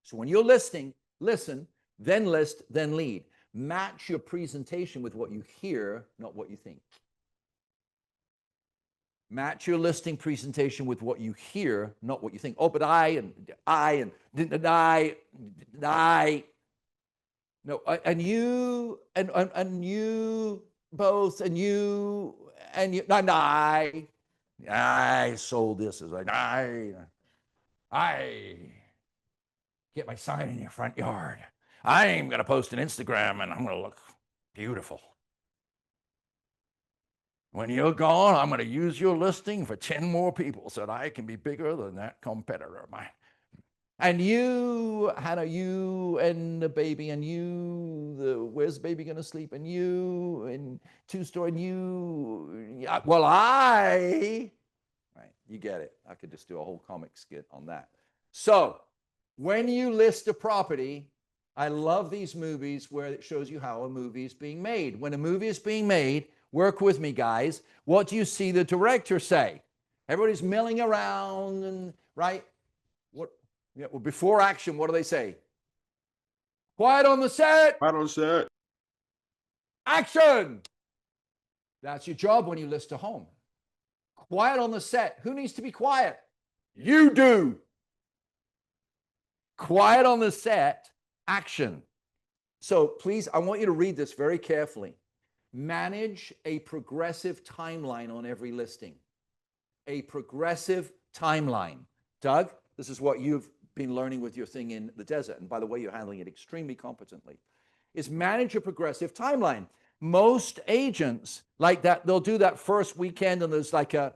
So when you're listing, listen, then list, then lead. Match your presentation with what you hear, not what you think. Match your listing presentation with what you hear, not what you think. Oh, but I. No, and you, and you both, and you, and I sold this as like, I get my sign in your front yard. I'm going to post an Instagram and I'm going to look beautiful. When you're gone, I'm going to use your listing for 10 more people so that I can be bigger than that competitor of mine. And you, Hannah, you and the baby, and you, where's the baby going to sleep? And you, and 2-story, and you, yeah, well, right, you get it. I could just do a whole comic skit on that. So when you list a property, I love these movies where it shows you how a movie is being made. When a movie is being made, work with me, guys. What do you see the director say? Everybody's milling around, and right? What? Yeah, well, before action, what do they say? Quiet on the set. Quiet on set. Action. That's your job when you list a home. Quiet on the set. Who needs to be quiet? You do. Quiet on the set. Action. So please, I want you to read this very carefully. Manage a progressive timeline on every listing. A progressive timeline. Doug, this is what you've been learning with your thing in the desert. And by the way, you're handling it extremely competently. Is manage a progressive timeline. Most agents like that, they'll do that first weekend and there's like a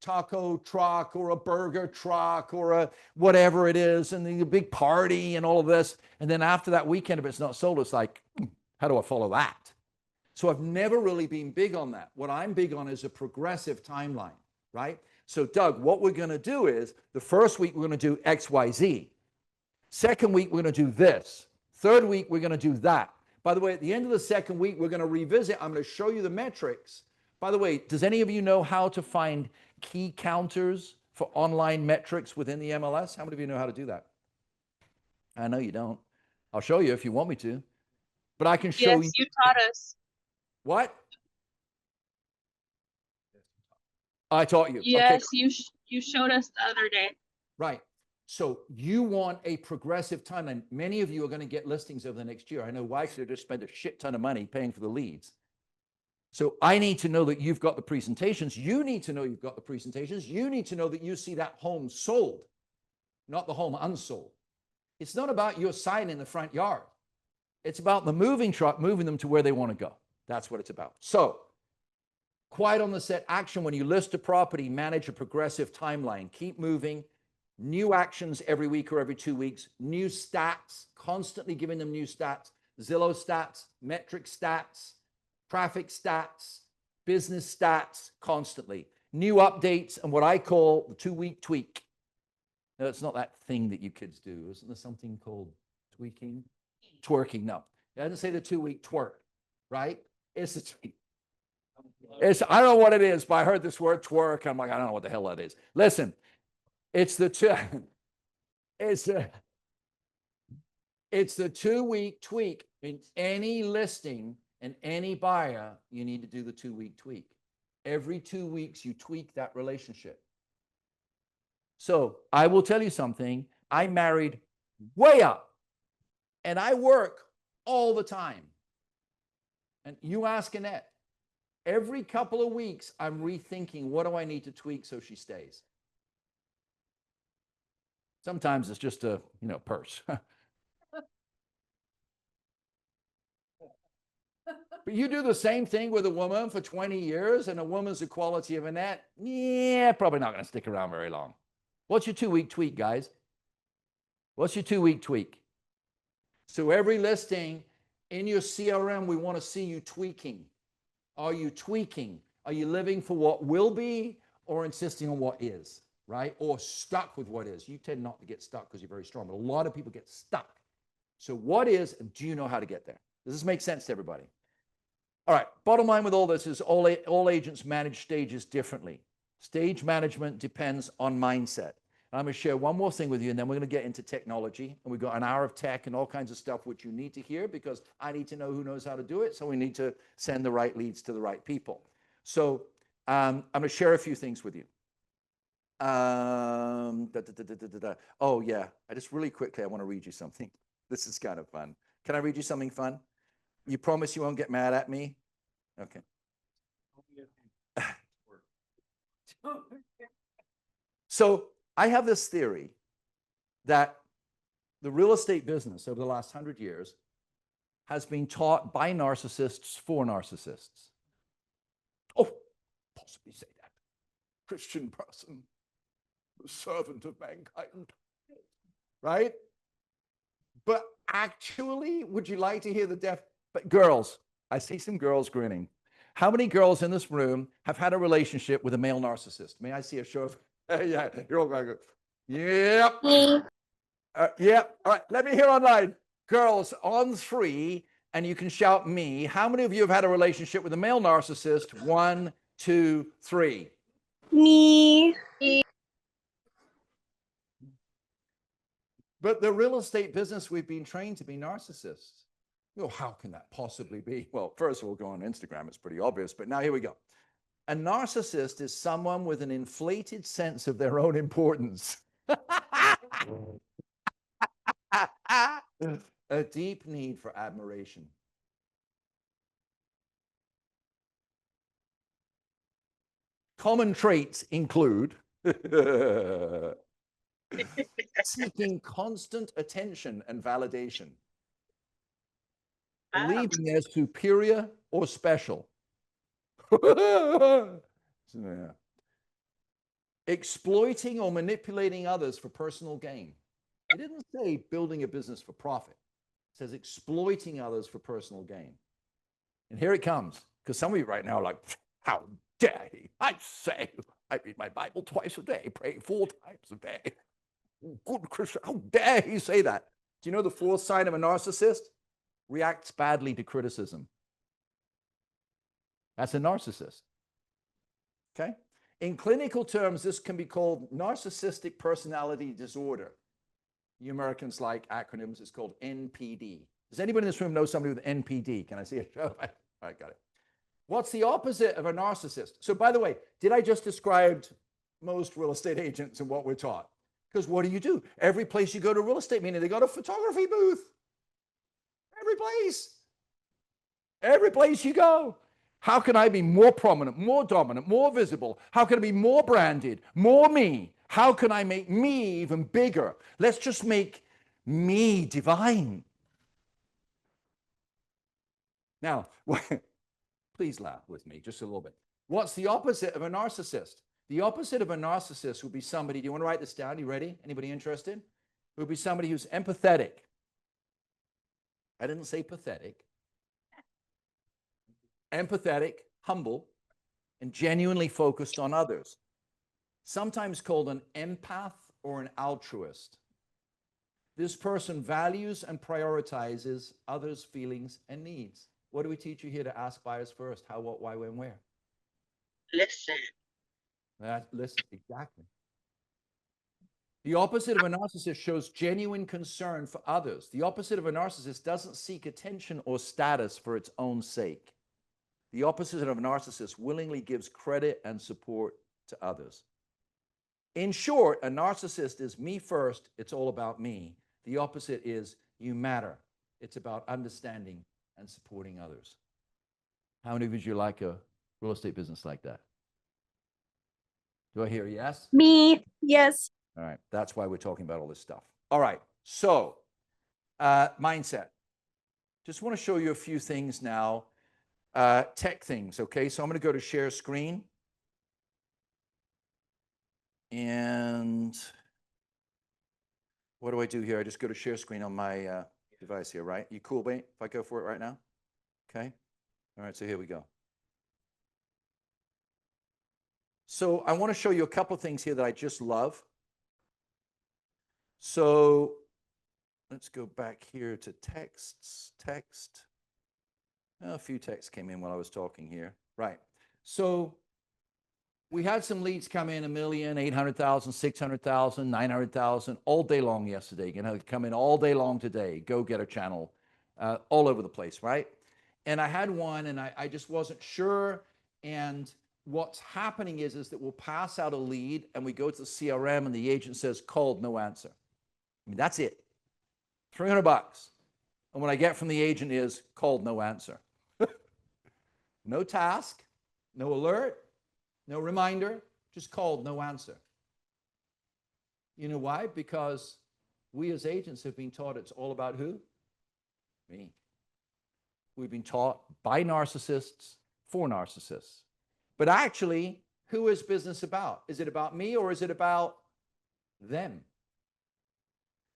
taco truck or a burger truck or a whatever it is, and the big party and all of this. And then after that weekend, if it's not sold, it's like, how do I follow that? So I've never really been big on that. What I'm big on is a progressive timeline, right? So Doug, what we're going to do is the first week, we're going to do X, Y, Z. Second week, we're going to do this. Third week, we're going to do that. By the way, at the end of the second week, we're going to revisit. I'm going to show you the metrics. By the way, does any of you know how to find key counters for online metrics within the MLS? How many of you know how to do that? I know you don't. I'll show you if you want me to. But I can show you. Yes, you taught us. What? I taught you. Yes, okay. You showed us the other day. Right. So you want a progressive timeline. Many of you are going to get listings over the next year. I know why, because they just spent a shit ton of money paying for the leads. So I need to know that you've got the presentations. You need to know you've got the presentations. You need to know that you see that home sold, not the home unsold. It's not about your sign in the front yard. It's about the moving truck moving them to where they want to go. That's what it's about. So, quiet on the set action. When you list a property, manage a progressive timeline. Keep moving. New actions every week or every 2 weeks. New stats, constantly giving them new stats. Zillow stats, metric stats, traffic stats, business stats, constantly. New updates and what I call the 2-week tweak. No, it's not that thing that you kids do. Isn't there something called tweaking? Twerking, no. It doesn't say the 2-week twerk, right? It's a tweak. I don't know what it is, but I heard this word twerk. I'm like, I don't know what the hell that is. Listen, it's the 2-week tweak. In any listing and any buyer, you need to do the 2-week tweak. Every 2 weeks, you tweak that relationship. So I will tell you something. I married way up, and I work all the time. And you ask Annette, every couple of weeks, I'm rethinking, what do I need to tweak so she stays? Sometimes it's just a, purse. But you do the same thing with a woman for 20 years, and a woman's the quality of Annette, yeah, probably not going to stick around very long. What's your 2-week tweak, guys? What's your 2-week tweak? So every listing in your CRM, we want to see you tweaking. Are you tweaking? Are you living for what will be or insisting on what is, right? Or stuck with what is? You tend not to get stuck because you're very strong, but a lot of people get stuck. So what is, and do you know how to get there? Does this make sense to everybody? All right, bottom line with all this is all agents manage stages differently. Stage management depends on mindset. And I'm going to share one more thing with you, and then we're going to get into technology. And we've got an hour of tech and all kinds of stuff which you need to hear, because I need to know who knows how to do it. So we need to send the right leads to the right people. So I'm going to share a few things with you. Oh, yeah. I just really quickly, I want to read you something. This is kind of fun. Can I read you something fun? You promise you won't get mad at me? Okay. So I have this theory that the real estate business over the last 100 years has been taught by narcissists for narcissists. Oh, possibly say that. Christian person, the servant of mankind, right? But actually, would you like to hear the deaf? But girls, I see some girls grinning. How many girls in this room have had a relationship with a male narcissist? May I see a show of? Yeah, you're all going to go. Yep. Yep. All right, let me hear online. Girls, on 3, and you can shout me. How many of you have had a relationship with a male narcissist? 1, 2, 3. Me. But the real estate business, we've been trained to be narcissists. Well, how can that possibly be? Well, first of all, go on Instagram. It's pretty obvious. But now here we go. A narcissist is someone with an inflated sense of their own importance. A deep need for admiration. Common traits include seeking constant attention and validation, believing they're superior or special. Yeah. Exploiting or manipulating others for personal gain. It didn't say building a business for profit. It says exploiting others for personal gain. And here it comes, because some of you right now are like, how dare he? I say, I read my Bible twice a day, pray 4 times a day. Good Christian, how dare he say that? Do you know the 4th sign of a narcissist? Reacts badly to criticism. That's a narcissist. Okay? In clinical terms, this can be called narcissistic personality disorder. You Americans like acronyms. It's called NPD. Does anybody in this room know somebody with NPD? Can I see a show? All right, got it. What's the opposite of a narcissist? So by the way, did I just describe most real estate agents and what we're taught? Because what do? Every place you go to real estate meeting, they got a photography booth. Every place. Every place you go. How can I be more prominent, more dominant, more visible? How can I be more branded, more me? How can I make me even bigger? Let's just make Me, divine. Now, please laugh with me just a little bit. What's the opposite of a narcissist? The opposite of a narcissist would be somebody, do you want to write this down? You ready? Anybody interested? It would be somebody who's empathetic. I didn't say pathetic. Empathetic, humble, and genuinely focused on others. Sometimes called an empath or an altruist. This person values and prioritizes others' feelings and needs. What do we teach you here to ask buyers first? How, what, why, when, where? Listen. Listen, exactly. The opposite of a narcissist shows genuine concern for others. The opposite of a narcissist doesn't seek attention or status for its own sake. The opposite of a narcissist willingly gives credit and support to others. In short, a narcissist is me first, it's all about me. The opposite is you matter. It's about understanding and supporting others. How many of you like a real estate business like that? Do I hear a yes? Me. Yes. All right, that's why we're talking about all this stuff. All right, so mindset. Just want to show you a few things now, tech things, okay? So I'm going to go to share screen. And what do I do here? I just go to share screen on my device here, right? You cool, mate, if I go for it right now? Okay. All right, so here we go. So I want to show you a couple of things here that I just love. So let's go back here to texts, text. Oh, a few texts came in while I was talking here. Right. So we had some leads come in, 1 million, 800,000, 600,000, 900,000 all day long yesterday. You know, come in all day long today. Go get a channel all over the place, right? And I had one and I just wasn't sure. And what's happening is that we'll pass out a lead and we go to the CRM and the agent says, called, no answer. I mean, that's it. $300. And what I get from the agent is called, no answer. No task, no alert, no reminder, just called, no answer. You know why? Because we as agents have been taught it's all about who? Me. We've been taught by narcissists for narcissists. But actually, who is business about? Is it about me or is it about them?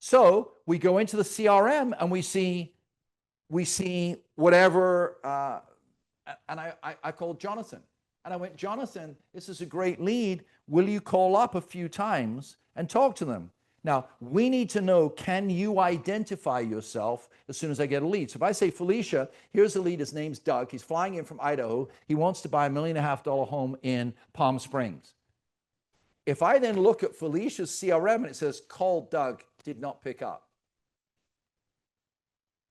So we go into the CRM and we see whatever, and I called Jonathan. And I went, Jonathan, this is a great lead. Will you call up a few times and talk to them? Now, we need to know, can you identify yourself as soon as I get a lead? So if I say, Felicia, here's a lead. His name's Doug. He's flying in from Idaho. He wants to buy a $1.5 million home in Palm Springs. If I then look at Felicia's CRM and it says, call Doug, did not pick up.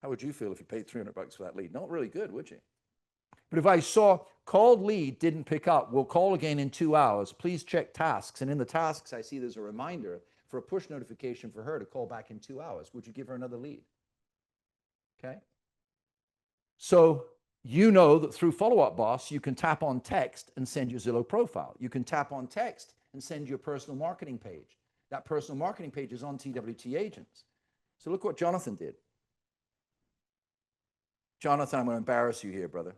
How would you feel if you paid $300 for that lead? Not really good, would you? But if I saw called lead, didn't pick up, we'll call again in 2 hours. Please check tasks. And in the tasks, I see there's a reminder for a push notification for her to call back in 2 hours. Would you give her another lead? Okay. So you know that through Follow Up Boss, you can tap on text and send your Zillow profile. You can tap on text and send your personal marketing page. That personal marketing page is on TWT Agents. So look what Jonathan did. Jonathan, I'm going to embarrass you here, brother.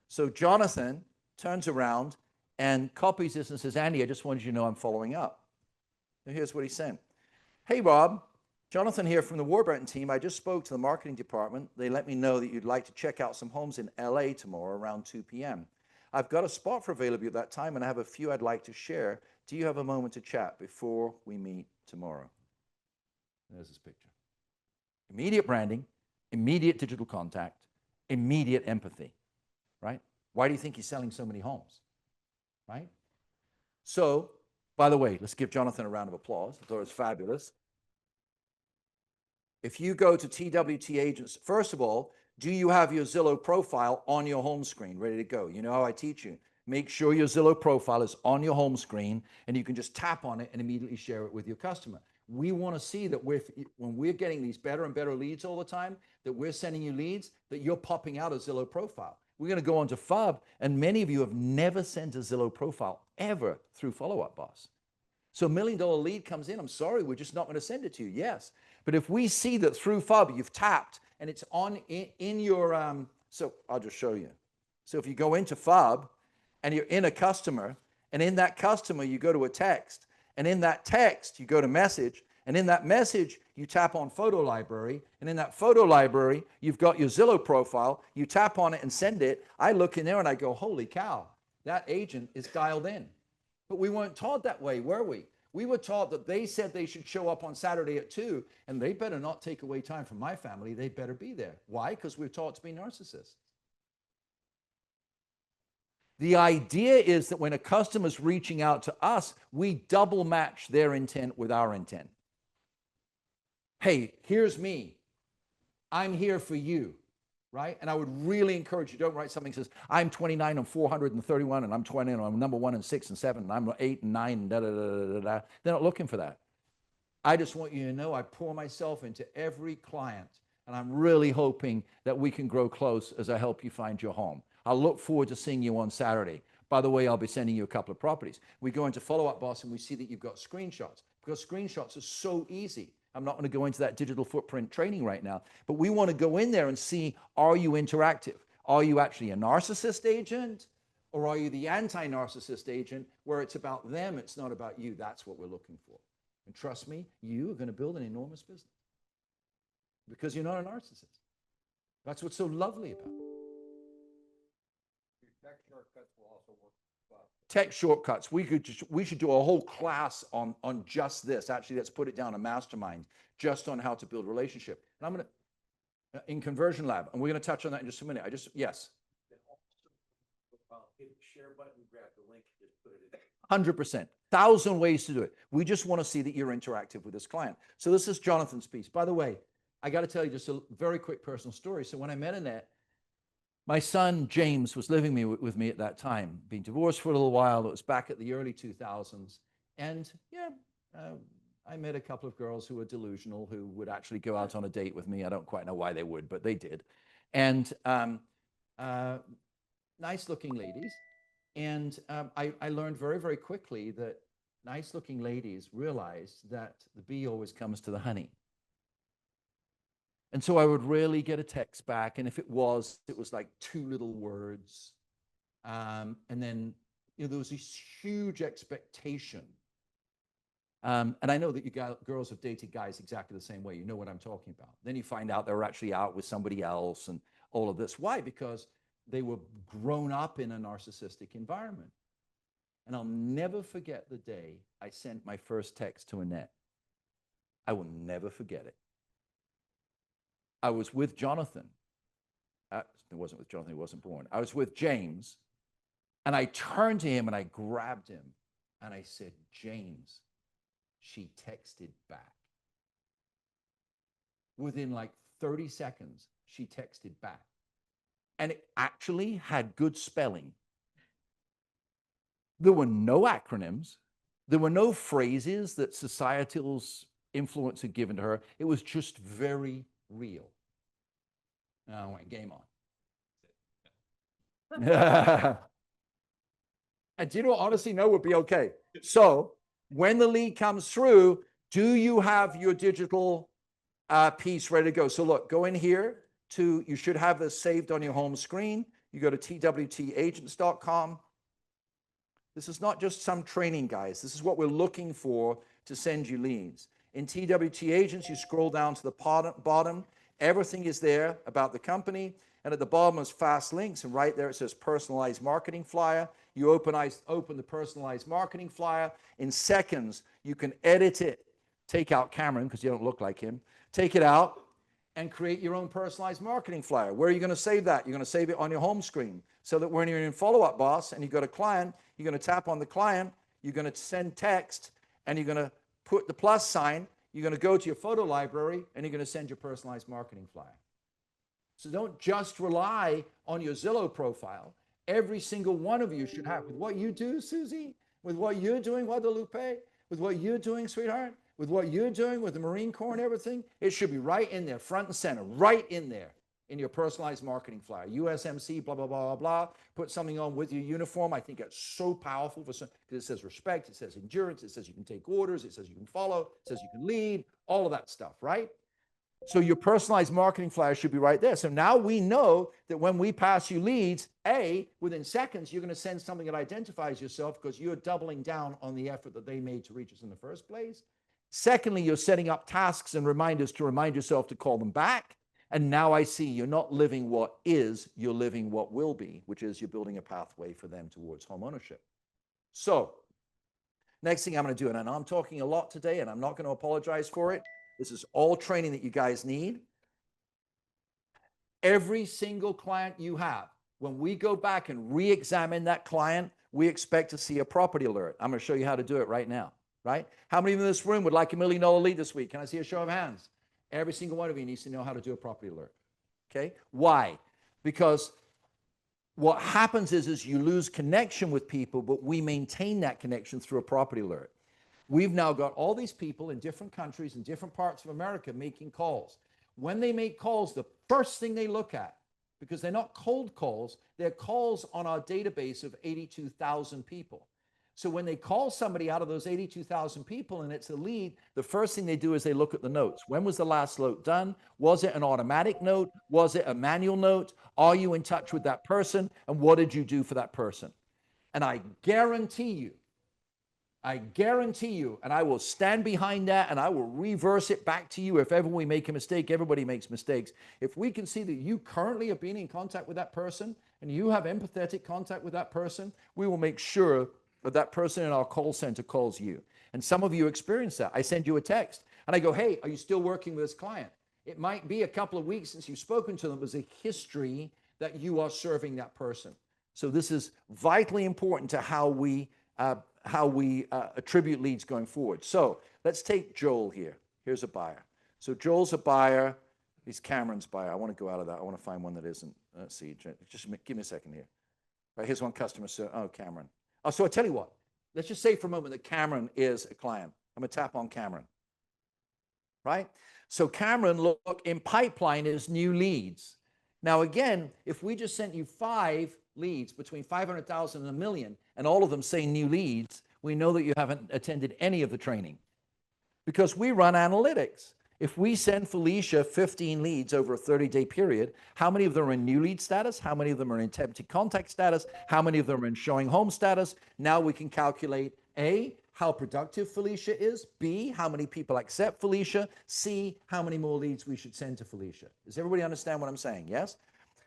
So Jonathan turns around and copies this and says, Andy, I just wanted you to know I'm following up. And here's what he sent. Hey, Rob, Jonathan here from the Warburton Team. I just spoke to the marketing department. They let me know that you'd like to check out some homes in LA tomorrow around 2 p.m. I've got a spot for availability at that time, and I have a few I'd like to share. Do you have a moment to chat before we meet tomorrow? There's his picture. Immediate branding, immediate digital contact, immediate empathy. Right? Why do you think he's selling so many homes? Right? So, by the way, let's give Jonathan a round of applause. I thought it was fabulous. If you go to TWT Agents, first of all, do you have your Zillow profile on your home screen ready to go? You know how I teach you. Make sure your Zillow profile is on your home screen and you can just tap on it and immediately share it with your customer. We want to see that when we're getting these better and better leads all the time, that we're sending you leads, that you're popping out a Zillow profile. We're going to go on to FUB, and many of you have never sent a Zillow profile ever through Follow Up Boss. So $1 million lead comes in. I'm sorry, we're just not going to send it to you. Yes. But if we see that through FUB you've tapped and it's on in your, so I'll just show you. So if you go into FUB and you're in a customer, and in that customer, you go to a text, and in that text, you go to message, and in that message, you tap on photo library, and in that photo library, you've got your Zillow profile, you tap on it and send it. I look in there and I go, holy cow, that agent is dialed in. But we weren't taught that way, were we? We were taught that they said they should show up on Saturday at 2, and they better not take away time from my family. They better be there. Why? Because we're taught to be narcissists. The idea is that when a customer's reaching out to us, we double match their intent with our intent. Hey, here's me. I'm here for you, right? And I would really encourage you, don't write something that says, I'm 29 and 431, and I'm 20, and I'm number 1 and 6 and 7, and I'm 8 and 9, and da, da, da, da, da, da. They're not looking for that. I just want you to know I pour myself into every client, and I'm really hoping that we can grow close as I help you find your home. I'll look forward to seeing you on Saturday. By the way, I'll be sending you a couple of properties. We go into follow-up, boss, and we see that you've got screenshots, because screenshots are so easy. I'm not going to go into that digital footprint training right now, but we want to go in there and see, are you interactive? Are you actually a narcissist agent, or are you the anti-narcissist agent where it's about them, it's not about you? That's what we're looking for. And trust me, you are going to build an enormous business because you're not a narcissist. That's what's so lovely about it. Tech shortcuts will also work well. Tech shortcuts. We should do a whole class on just this. Actually, let's put it down, a mastermind just on how to build relationship. And I'm going to, in Conversion Lab, and we're going to touch on that in just a minute. Yes. Hit the share button, grab the link, just put it in. 100%. 1,000 ways to do it. We just want to see that you're interactive with this client. So this is Jonathan's piece. By the way, I got to tell you just a very quick personal story. So when I met Annette, my son, James, was living with me at that time, being divorced for a little while. It was back at the early 2000s. And I met a couple of girls who were delusional, who would actually go out on a date with me. I don't quite know why they would, but they did. And nice looking ladies. And I learned very, very quickly that nice looking ladies realize that the bee always comes to the honey. And so I would rarely get a text back. And if it was like 2 little words. And then there was this huge expectation. And I know that you girls have dated guys exactly the same way. You know what I'm talking about. Then you find out they're actually out with somebody else and all of this. Why? Because they were grown up in a narcissistic environment. And I'll never forget the day I sent my first text to Annette. I will never forget it. I was with Jonathan. It wasn't with Jonathan, he wasn't born. I was with James, and I turned to him and I grabbed him and I said, James, she texted back. Within like 30 seconds, she texted back. And it actually had good spelling. There were no acronyms. There were no phrases that societal influence had given to her. It was just very real. And I went, game on. And do you know what? Honestly, no would be okay. So when the lead comes through, do you have your digital piece ready to go? So look, go in here to, you should have this saved on your home screen. You go to twtagents.com. This is not just some training, guys. This is what we're looking for to send you leads. In TWT Agents, you scroll down to the bottom. Everything is there about the company. And at the bottom is fast links. And right there it says personalized marketing flyer. You open the personalized marketing flyer. In seconds, you can edit it. Take out Cameron, because you don't look like him. Take it out and create your own personalized marketing flyer. Where are you going to save that? You're going to save it on your home screen. So that when you're in follow-up, boss, and you've got a client, you're going to tap on the client. You're going to send text. And you're going to put the plus sign, you're going to go to your photo library, and you're going to send your personalized marketing flyer. So don't just rely on your Zillow profile. Every single one of you should have, with what you do, Susie, with what you're doing, Guadalupe, with what you're doing, sweetheart, with what you're doing with the Marine Corps and everything, it should be right in there, front and center, right in there. in your personalized marketing flyer. USMC, blah, blah, blah, blah, blah. Put something on with your uniform. I think that's so powerful because it says respect, it says endurance, it says you can take orders, it says you can follow, it says you can lead, all of that stuff, right? So your personalized marketing flyer should be right there. So now we know that when we pass you leads, within seconds, you're going to send something that identifies yourself because you're doubling down on the effort that they made to reach us in the first place. Secondly, you're setting up tasks and reminders to remind yourself to call them back. And now I see you're not living what is, you're living what will be, which is you're building a pathway for them towards home ownership. So next thing I'm going to do, and I know I'm talking a lot today, and I'm not going to apologize for it. This is all training that you guys need. Every single client you have, when we go back and re-examine that client, we expect to see a property alert. I'm going to show you how to do it right now, right? How many of you in this room would like $1 million lead this week? Can I see a show of hands? Every single one of you needs to know how to do a property alert. Okay? Why? Because what happens is you lose connection with people, but we maintain that connection through a property alert. We've now got all these people in different countries in different parts of America making calls. When they make calls, the first thing they look at, because they're not cold calls, they're calls on our database of 82,000 people. So when they call somebody out of those 82,000 people and it's a lead, the first thing they do is they look at the notes. When was the last note done? Was it an automatic note? Was it a manual note? Are you in touch with that person? And what did you do for that person? And I guarantee you, and I will stand behind that and I will reverse it back to you if ever we make a mistake. Everybody makes mistakes. If we can see that you currently have been in contact with that person and you have empathetic contact with that person, we will make sure that that person in our call center calls you. And some of you experience that. I send you a text and I go, hey, are you still working with this client? It might be a couple of weeks since you've spoken to them. There's a history that you are serving that person. So this is vitally important to how we attribute leads going forward. So let's take Joel here. Here's a buyer. So Joel's a buyer. He's Cameron's buyer. I want to go out of that. I want to find one that isn't. Let's see. Just give me a second here. Right, here's one customer. Oh, Cameron. Oh, so I tell you what. Let's just say for a moment that Cameron is a client. I'm going to tap on Cameron. Right? So Cameron, look, in pipeline is new leads. Now, again, if we just sent you 5 leads between 500,000 and $1 million, and all of them say new leads, we know that you haven't attended any of the training because we run analytics. If we send Felicia 15 leads over a 30-day period, how many of them are in new lead status? How many of them are in attempted contact status? How many of them are in showing home status? Now we can calculate A, how productive Felicia is, B, how many people accept Felicia, C, how many more leads we should send to Felicia. Does everybody understand what I'm saying? Yes?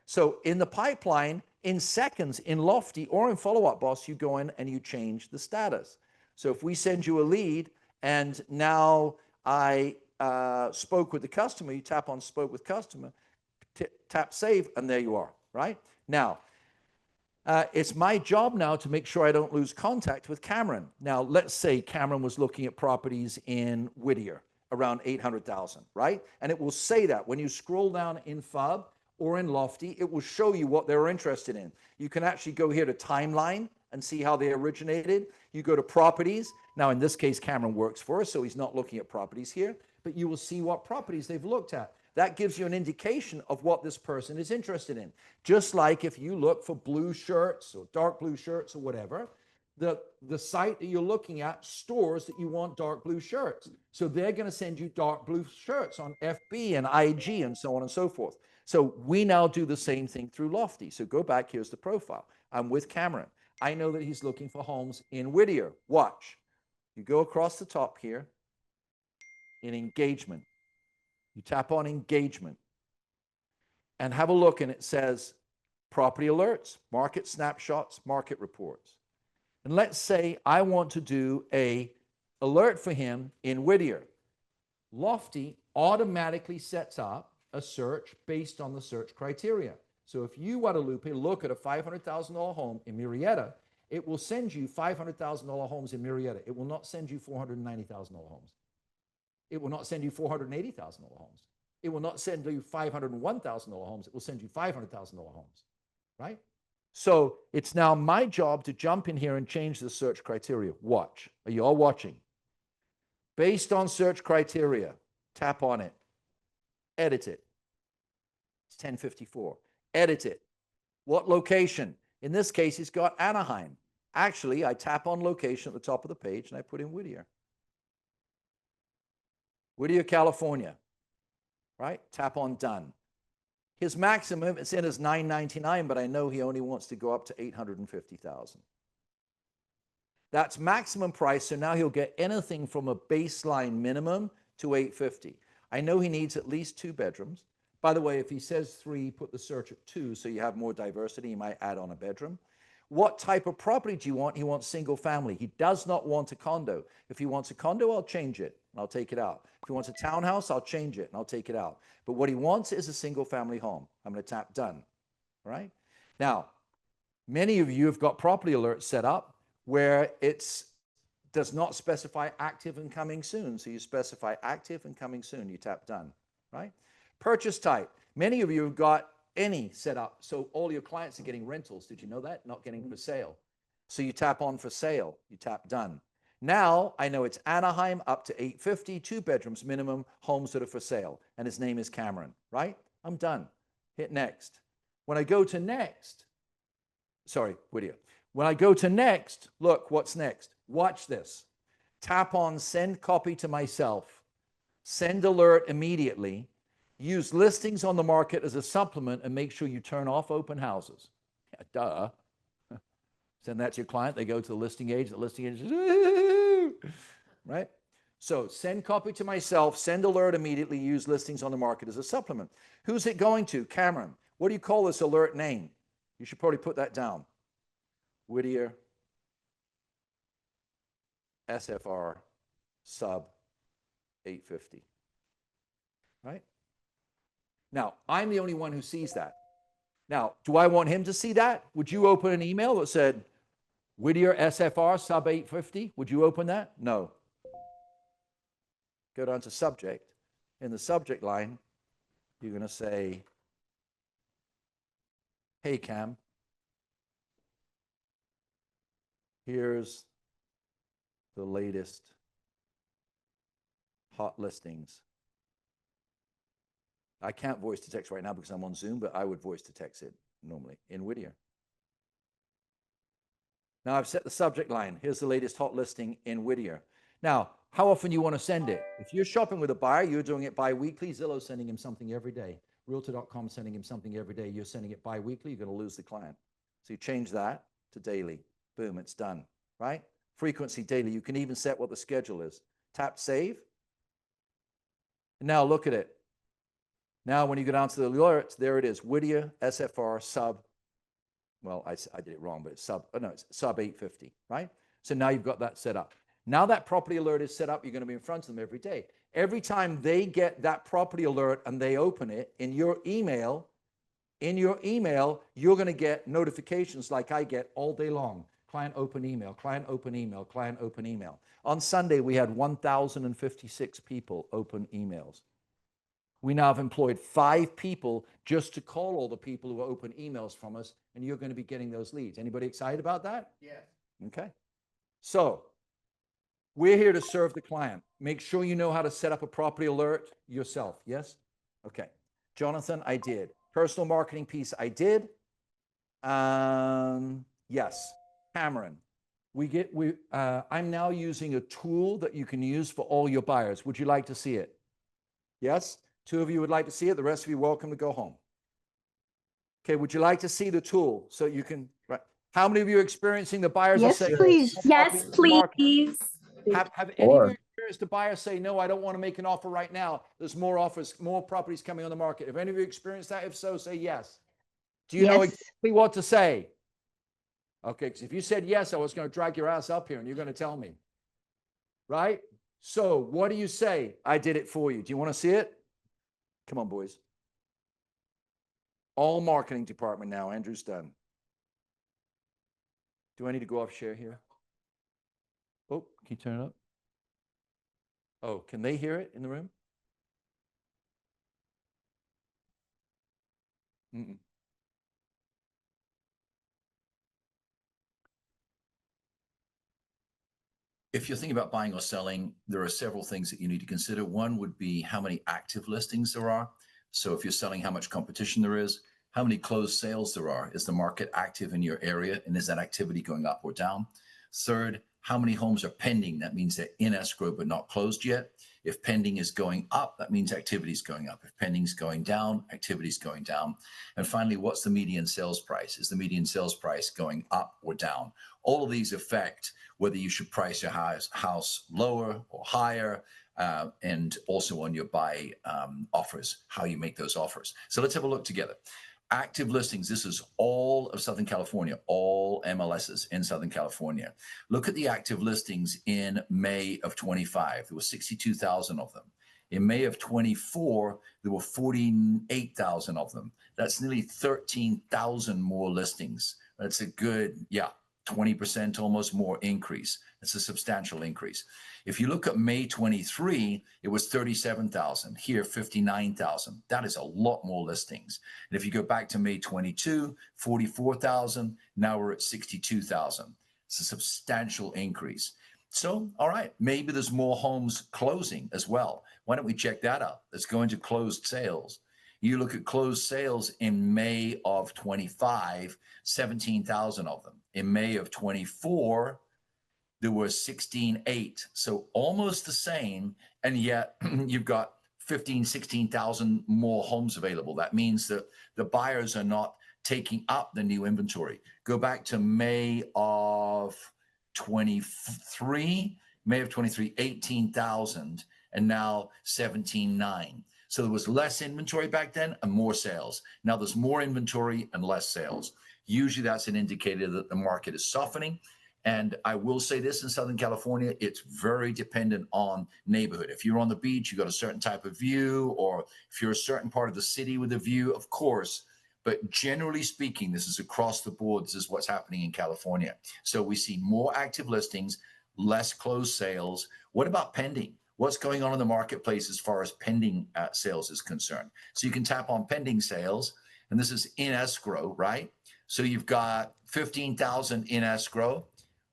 So in the pipeline, in seconds, in Lofty or in Follow Up Boss, you go in and you change the status. So if we send you a lead and now I spoke with the customer, you tap on spoke with customer, tap save, and there you are, right? Now, it's my job now to make sure I don't lose contact with Cameron. Now, let's say Cameron was looking at properties in Whittier, around 800,000, right? And it will say that when you scroll down in FUB or in Lofty, it will show you what they're interested in. You can actually go here to timeline and see how they originated. You go to properties. Now, in this case, Cameron works for us, so he's not looking at properties here, but you will see what properties they've looked at. That gives you an indication of what this person is interested in. Just like if you look for blue shirts or dark blue shirts or whatever, the site that you're looking at stores that you want dark blue shirts. So they're going to send you dark blue shirts on FB and IG and so on and so forth. So we now do the same thing through Lofty. So go back, here's the profile. I'm with Cameron. I know that he's looking for homes in Whittier. Watch. You go across the top here in engagement. You tap on engagement and have a look, and it says property alerts, market snapshots, market reports. And let's say I want to do a alert for him in Whittier. Lofty automatically sets up a search based on the search criteria. So if you, Guadalupe, look at a $500,000 home in Murrieta, it will send you $500,000 homes in Murrieta. It will not send you $490,000 homes. It will not send you $480,000 homes. It will not send you $501,000 homes. It will send you $500,000 homes, right? So it's now my job to jump in here and change the search criteria. Watch. Are you all watching? Based on search criteria, tap on it, edit it, It's 1054. Edit it. What location? In this case, it's got Anaheim. Actually, I tap on location at the top of the page and I put in Whittier. Whittier, California, right? Tap on done. His maximum, it's in as $999, but I know he only wants to go up to $850,000. That's maximum price, so now he'll get anything from a baseline minimum to $850. I know he needs at least 2 bedrooms. By the way, if he says 3, put the search at 2 so you have more diversity. You might add on a bedroom. What type of property do you want? He wants single family. He does not want a condo. If he wants a condo, I'll change it and I'll take it out. If he wants a townhouse, I'll change it and I'll take it out. But what he wants is a single family home. I'm going to tap done. All right? Now, many of you have got property alerts set up where it does not specify active and coming soon. So you specify active and coming soon. You tap done, right? Purchase type. Many of you have got any set up. So all your clients are getting rentals. Did you know that? Not getting for sale. So you tap on for sale. You tap done. Now I know it's Anaheim up to 850, 2 bedrooms minimum, homes that are for sale. And his name is Cameron, right? I'm done. Hit next. When I go to next, sorry, Whittier. When I go to next, look, what's next? Watch this. Tap on send copy to myself. Send alert immediately. Use listings on the market as a supplement and make sure you turn off open houses. Yeah, duh. Send that to your client. They go to the listing agent. The listing agent says, right? So send copy to myself. Send alert immediately. Use listings on the market as a supplement. Who's it going to? Cameron. What do you call this alert name? You should probably put that down. Whittier SFR sub 850. Right? Now, I'm the only one who sees that. Now, do I want him to see that? Would you open an email that said, Whittier SFR sub 850? Would you open that? No. Go down to subject. In the subject line, you're going to say, hey, Cam, here's the latest hot listings. I can't voice to text right now because I'm on Zoom, but I would voice to text it normally in Whittier. Now I've set the subject line. Here's the latest hot listing in Whittier. Now, how often you want to send it? If you're shopping with a buyer, you're doing it bi-weekly. Zillow's sending him something every day. Realtor.com sending him something every day. You're sending it bi-weekly. You're going to lose the client. So you change that to daily. Boom, it's done, right? Frequency daily. You can even set what the schedule is. Tap save. And now look at it. Now, when you go down to the alerts, there it is, Whittier SFR sub, well, I did it wrong, but it's sub 850, right? So now you've got that set up. Now that property alert is set up, you're going to be in front of them every day. Every time they get that property alert and they open it in your email, you're going to get notifications like I get all day long. Client open email, client open email, client open email. On Sunday, we had 1,056 people open emails. We now have employed 5 people just to call all the people who open emails from us, and you're going to be getting those leads. Anybody excited about that? Yes. Okay. So we're here to serve the client. Make sure you know how to set up a property alert yourself. Yes? Okay. Jonathan, I did. Personal marketing piece, I did. Yes. Cameron, I'm now using a tool that you can use for all your buyers. Would you like to see it? Yes? 2 of you would like to see it. The rest of you welcome to go home. Okay, would you like to see the tool so you can, right? How many of you are experiencing the buyers Yes, are saying, please. Yes, please. have any of you experienced a buyer say, no, I don't want to make an offer right now. There's more offers, more properties coming on the market. Have any of you experienced that? If so, say yes. Do you know Yes. exactly what to say? Okay, because if you said yes, I was going to drag your ass up here and you're going to tell me. Right? So what do you say? I did it for you. Do you want to see it? Come on, boys. All marketing department now. Andrew's done. Do I need to go off share here? Oh, can you turn it up? Oh, can they hear it in the room? Mm-mm. If you're thinking about buying or selling, there are several things that you need to consider. One would be how many active listings there are. So if you're selling, how much competition there is, how many closed sales there are. Is the market active in your area? And is that activity going up or down? Third, how many homes are pending? That means they're in escrow but not closed yet. If pending is going up, that means activity is going up. If pending is going down, activity is going down. And finally, what's the median sales price? Is the median sales price going up or down? All of these affect whether you should price your house lower or higher, and also on your buy offers, how you make those offers. So let's have a look together. Active listings, this is all of Southern California, all MLSs in Southern California. Look at the active listings in May of 25. There were 62,000 of them. In May of 24, there were 48,000 of them. That's nearly 13,000 more listings. That's a good, 20% almost more increase. It's a substantial increase. If you look at May 23, it was 37,000. Here, 59,000. That is a lot more listings. And if you go back to May 22, 44,000. Now we're at 62,000. It's a substantial increase. So, all right, maybe there's more homes closing as well. Why don't we check that out? Let's go into closed sales. You look at closed sales in May of 25, 17,000 of them. In May of 24, there were 16,800. So almost the same. And yet you've got 15, 16,000 more homes available. That means that the buyers are not taking up the new inventory. Go back to May of 23, 18,000, and now 17,900. So there was less inventory back then and more sales. Now there's more inventory and less sales. Usually that's an indicator that the market is softening. And I will say this, in Southern California, it's very dependent on neighborhood. If you're on the beach, you've got a certain type of view, or if you're a certain part of the city with a view, of course. But generally speaking, this is across the board. This is what's happening in California. So we see more active listings, less closed sales. What about pending? What's going on in the marketplace as far as pending sales is concerned? So you can tap on pending sales, and this is in escrow, right? So you've got 15,000 in escrow.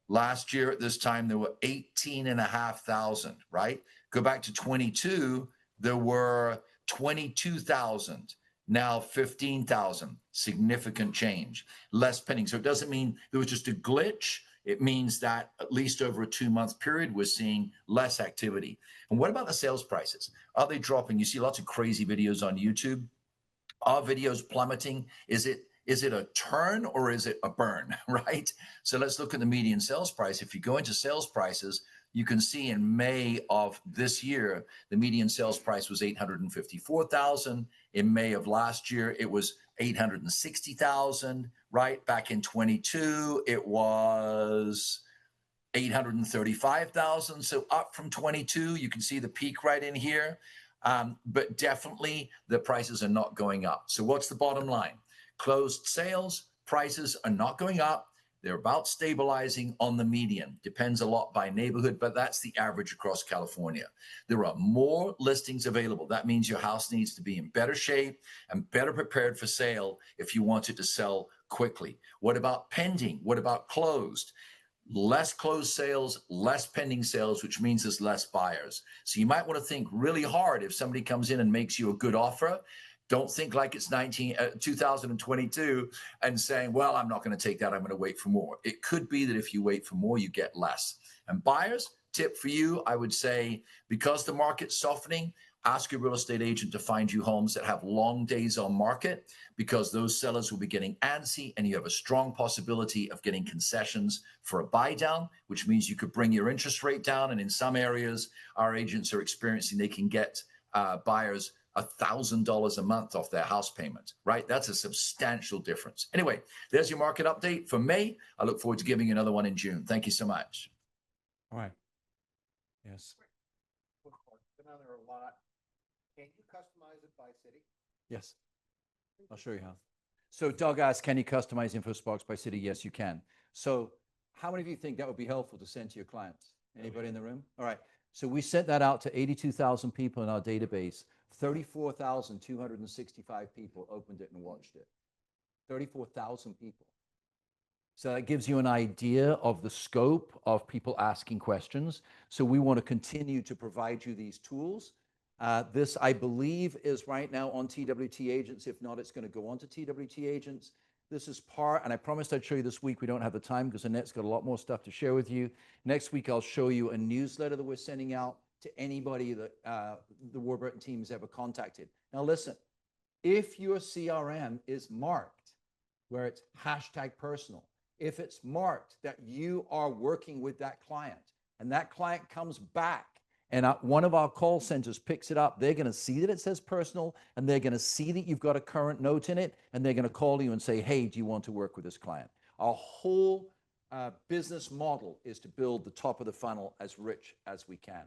Last year at this time, there were 18,500, right? Go back to 22, there were 22,000. Now 15,000, significant change, less pending. So it doesn't mean there was just a glitch. It means that at least over a 2-month period, we're seeing less activity. And what about the sales prices? Are they dropping? You see lots of crazy videos on YouTube. Are videos plummeting? Is it a turn or is it a burn, right? So let's look at the median sales price. If you go into sales prices, you can see in May of this year, the median sales price was 854,000. In May of last year, it was 860,000, right? Back in 22, it was 835,000. So up from 22, you can see the peak right in here. But definitely the prices are not going up. So what's the bottom line? Closed sales prices are not going up. They're about stabilizing on the median. Depends a lot by neighborhood, but that's the average across California. There are more listings available. That means your house needs to be in better shape and better prepared for sale if you want it to sell quickly. What about pending? What about closed? Less closed sales, less pending sales, which means there's less buyers. So you might want to think really hard if somebody comes in and makes you a good offer. Don't think like it's 2022 and saying, well, I'm not going to take that. I'm going to wait for more. It could be that if you wait for more, you get less. And buyers, tip for you, I would say, because the market's softening, ask your real estate agent to find you homes that have long days on market, because those sellers will be getting antsy and you have a strong possibility of getting concessions for a buy down, which means you could bring your interest rate down. And in some areas, our agents are experiencing they can get buyers $1,000 a month off their house payment, right? That's a substantial difference. Anyway, there's your market update for May. I look forward to giving you another one in June. Thank you so much. All right. Yes. Been on there a lot. Can you customize it by city? Yes. I'll show you how. So Doug asked, can you customize InfoSparks by city? Yes, you can. So how many of you think that would be helpful to send to your clients? Anybody in the room? All right. So we sent that out to 82,000 people in our database. 34,265 people opened it and watched it. 34,000 people. So that gives you an idea of the scope of people asking questions. So we want to continue to provide you these tools This, I believe, is right now on TWT Agents. If not, it's going to go on to TWT Agents. This is part, and I promised I'd show you this week. We don't have the time because Annette's got a lot more stuff to share with you. Next week, I'll show you a newsletter that we're sending out to anybody that the Warburton team has ever contacted. Now, listen, if your CRM is marked where it's #personal, if it's marked that you are working with that client and that client comes back and one of our call centers picks it up, they're going to see that it says personal, and they're going to see that you've got a current note in it, and they're going to call you and say, hey, do you want to work with this client? Our whole business model is to build the top of the funnel as rich as we can.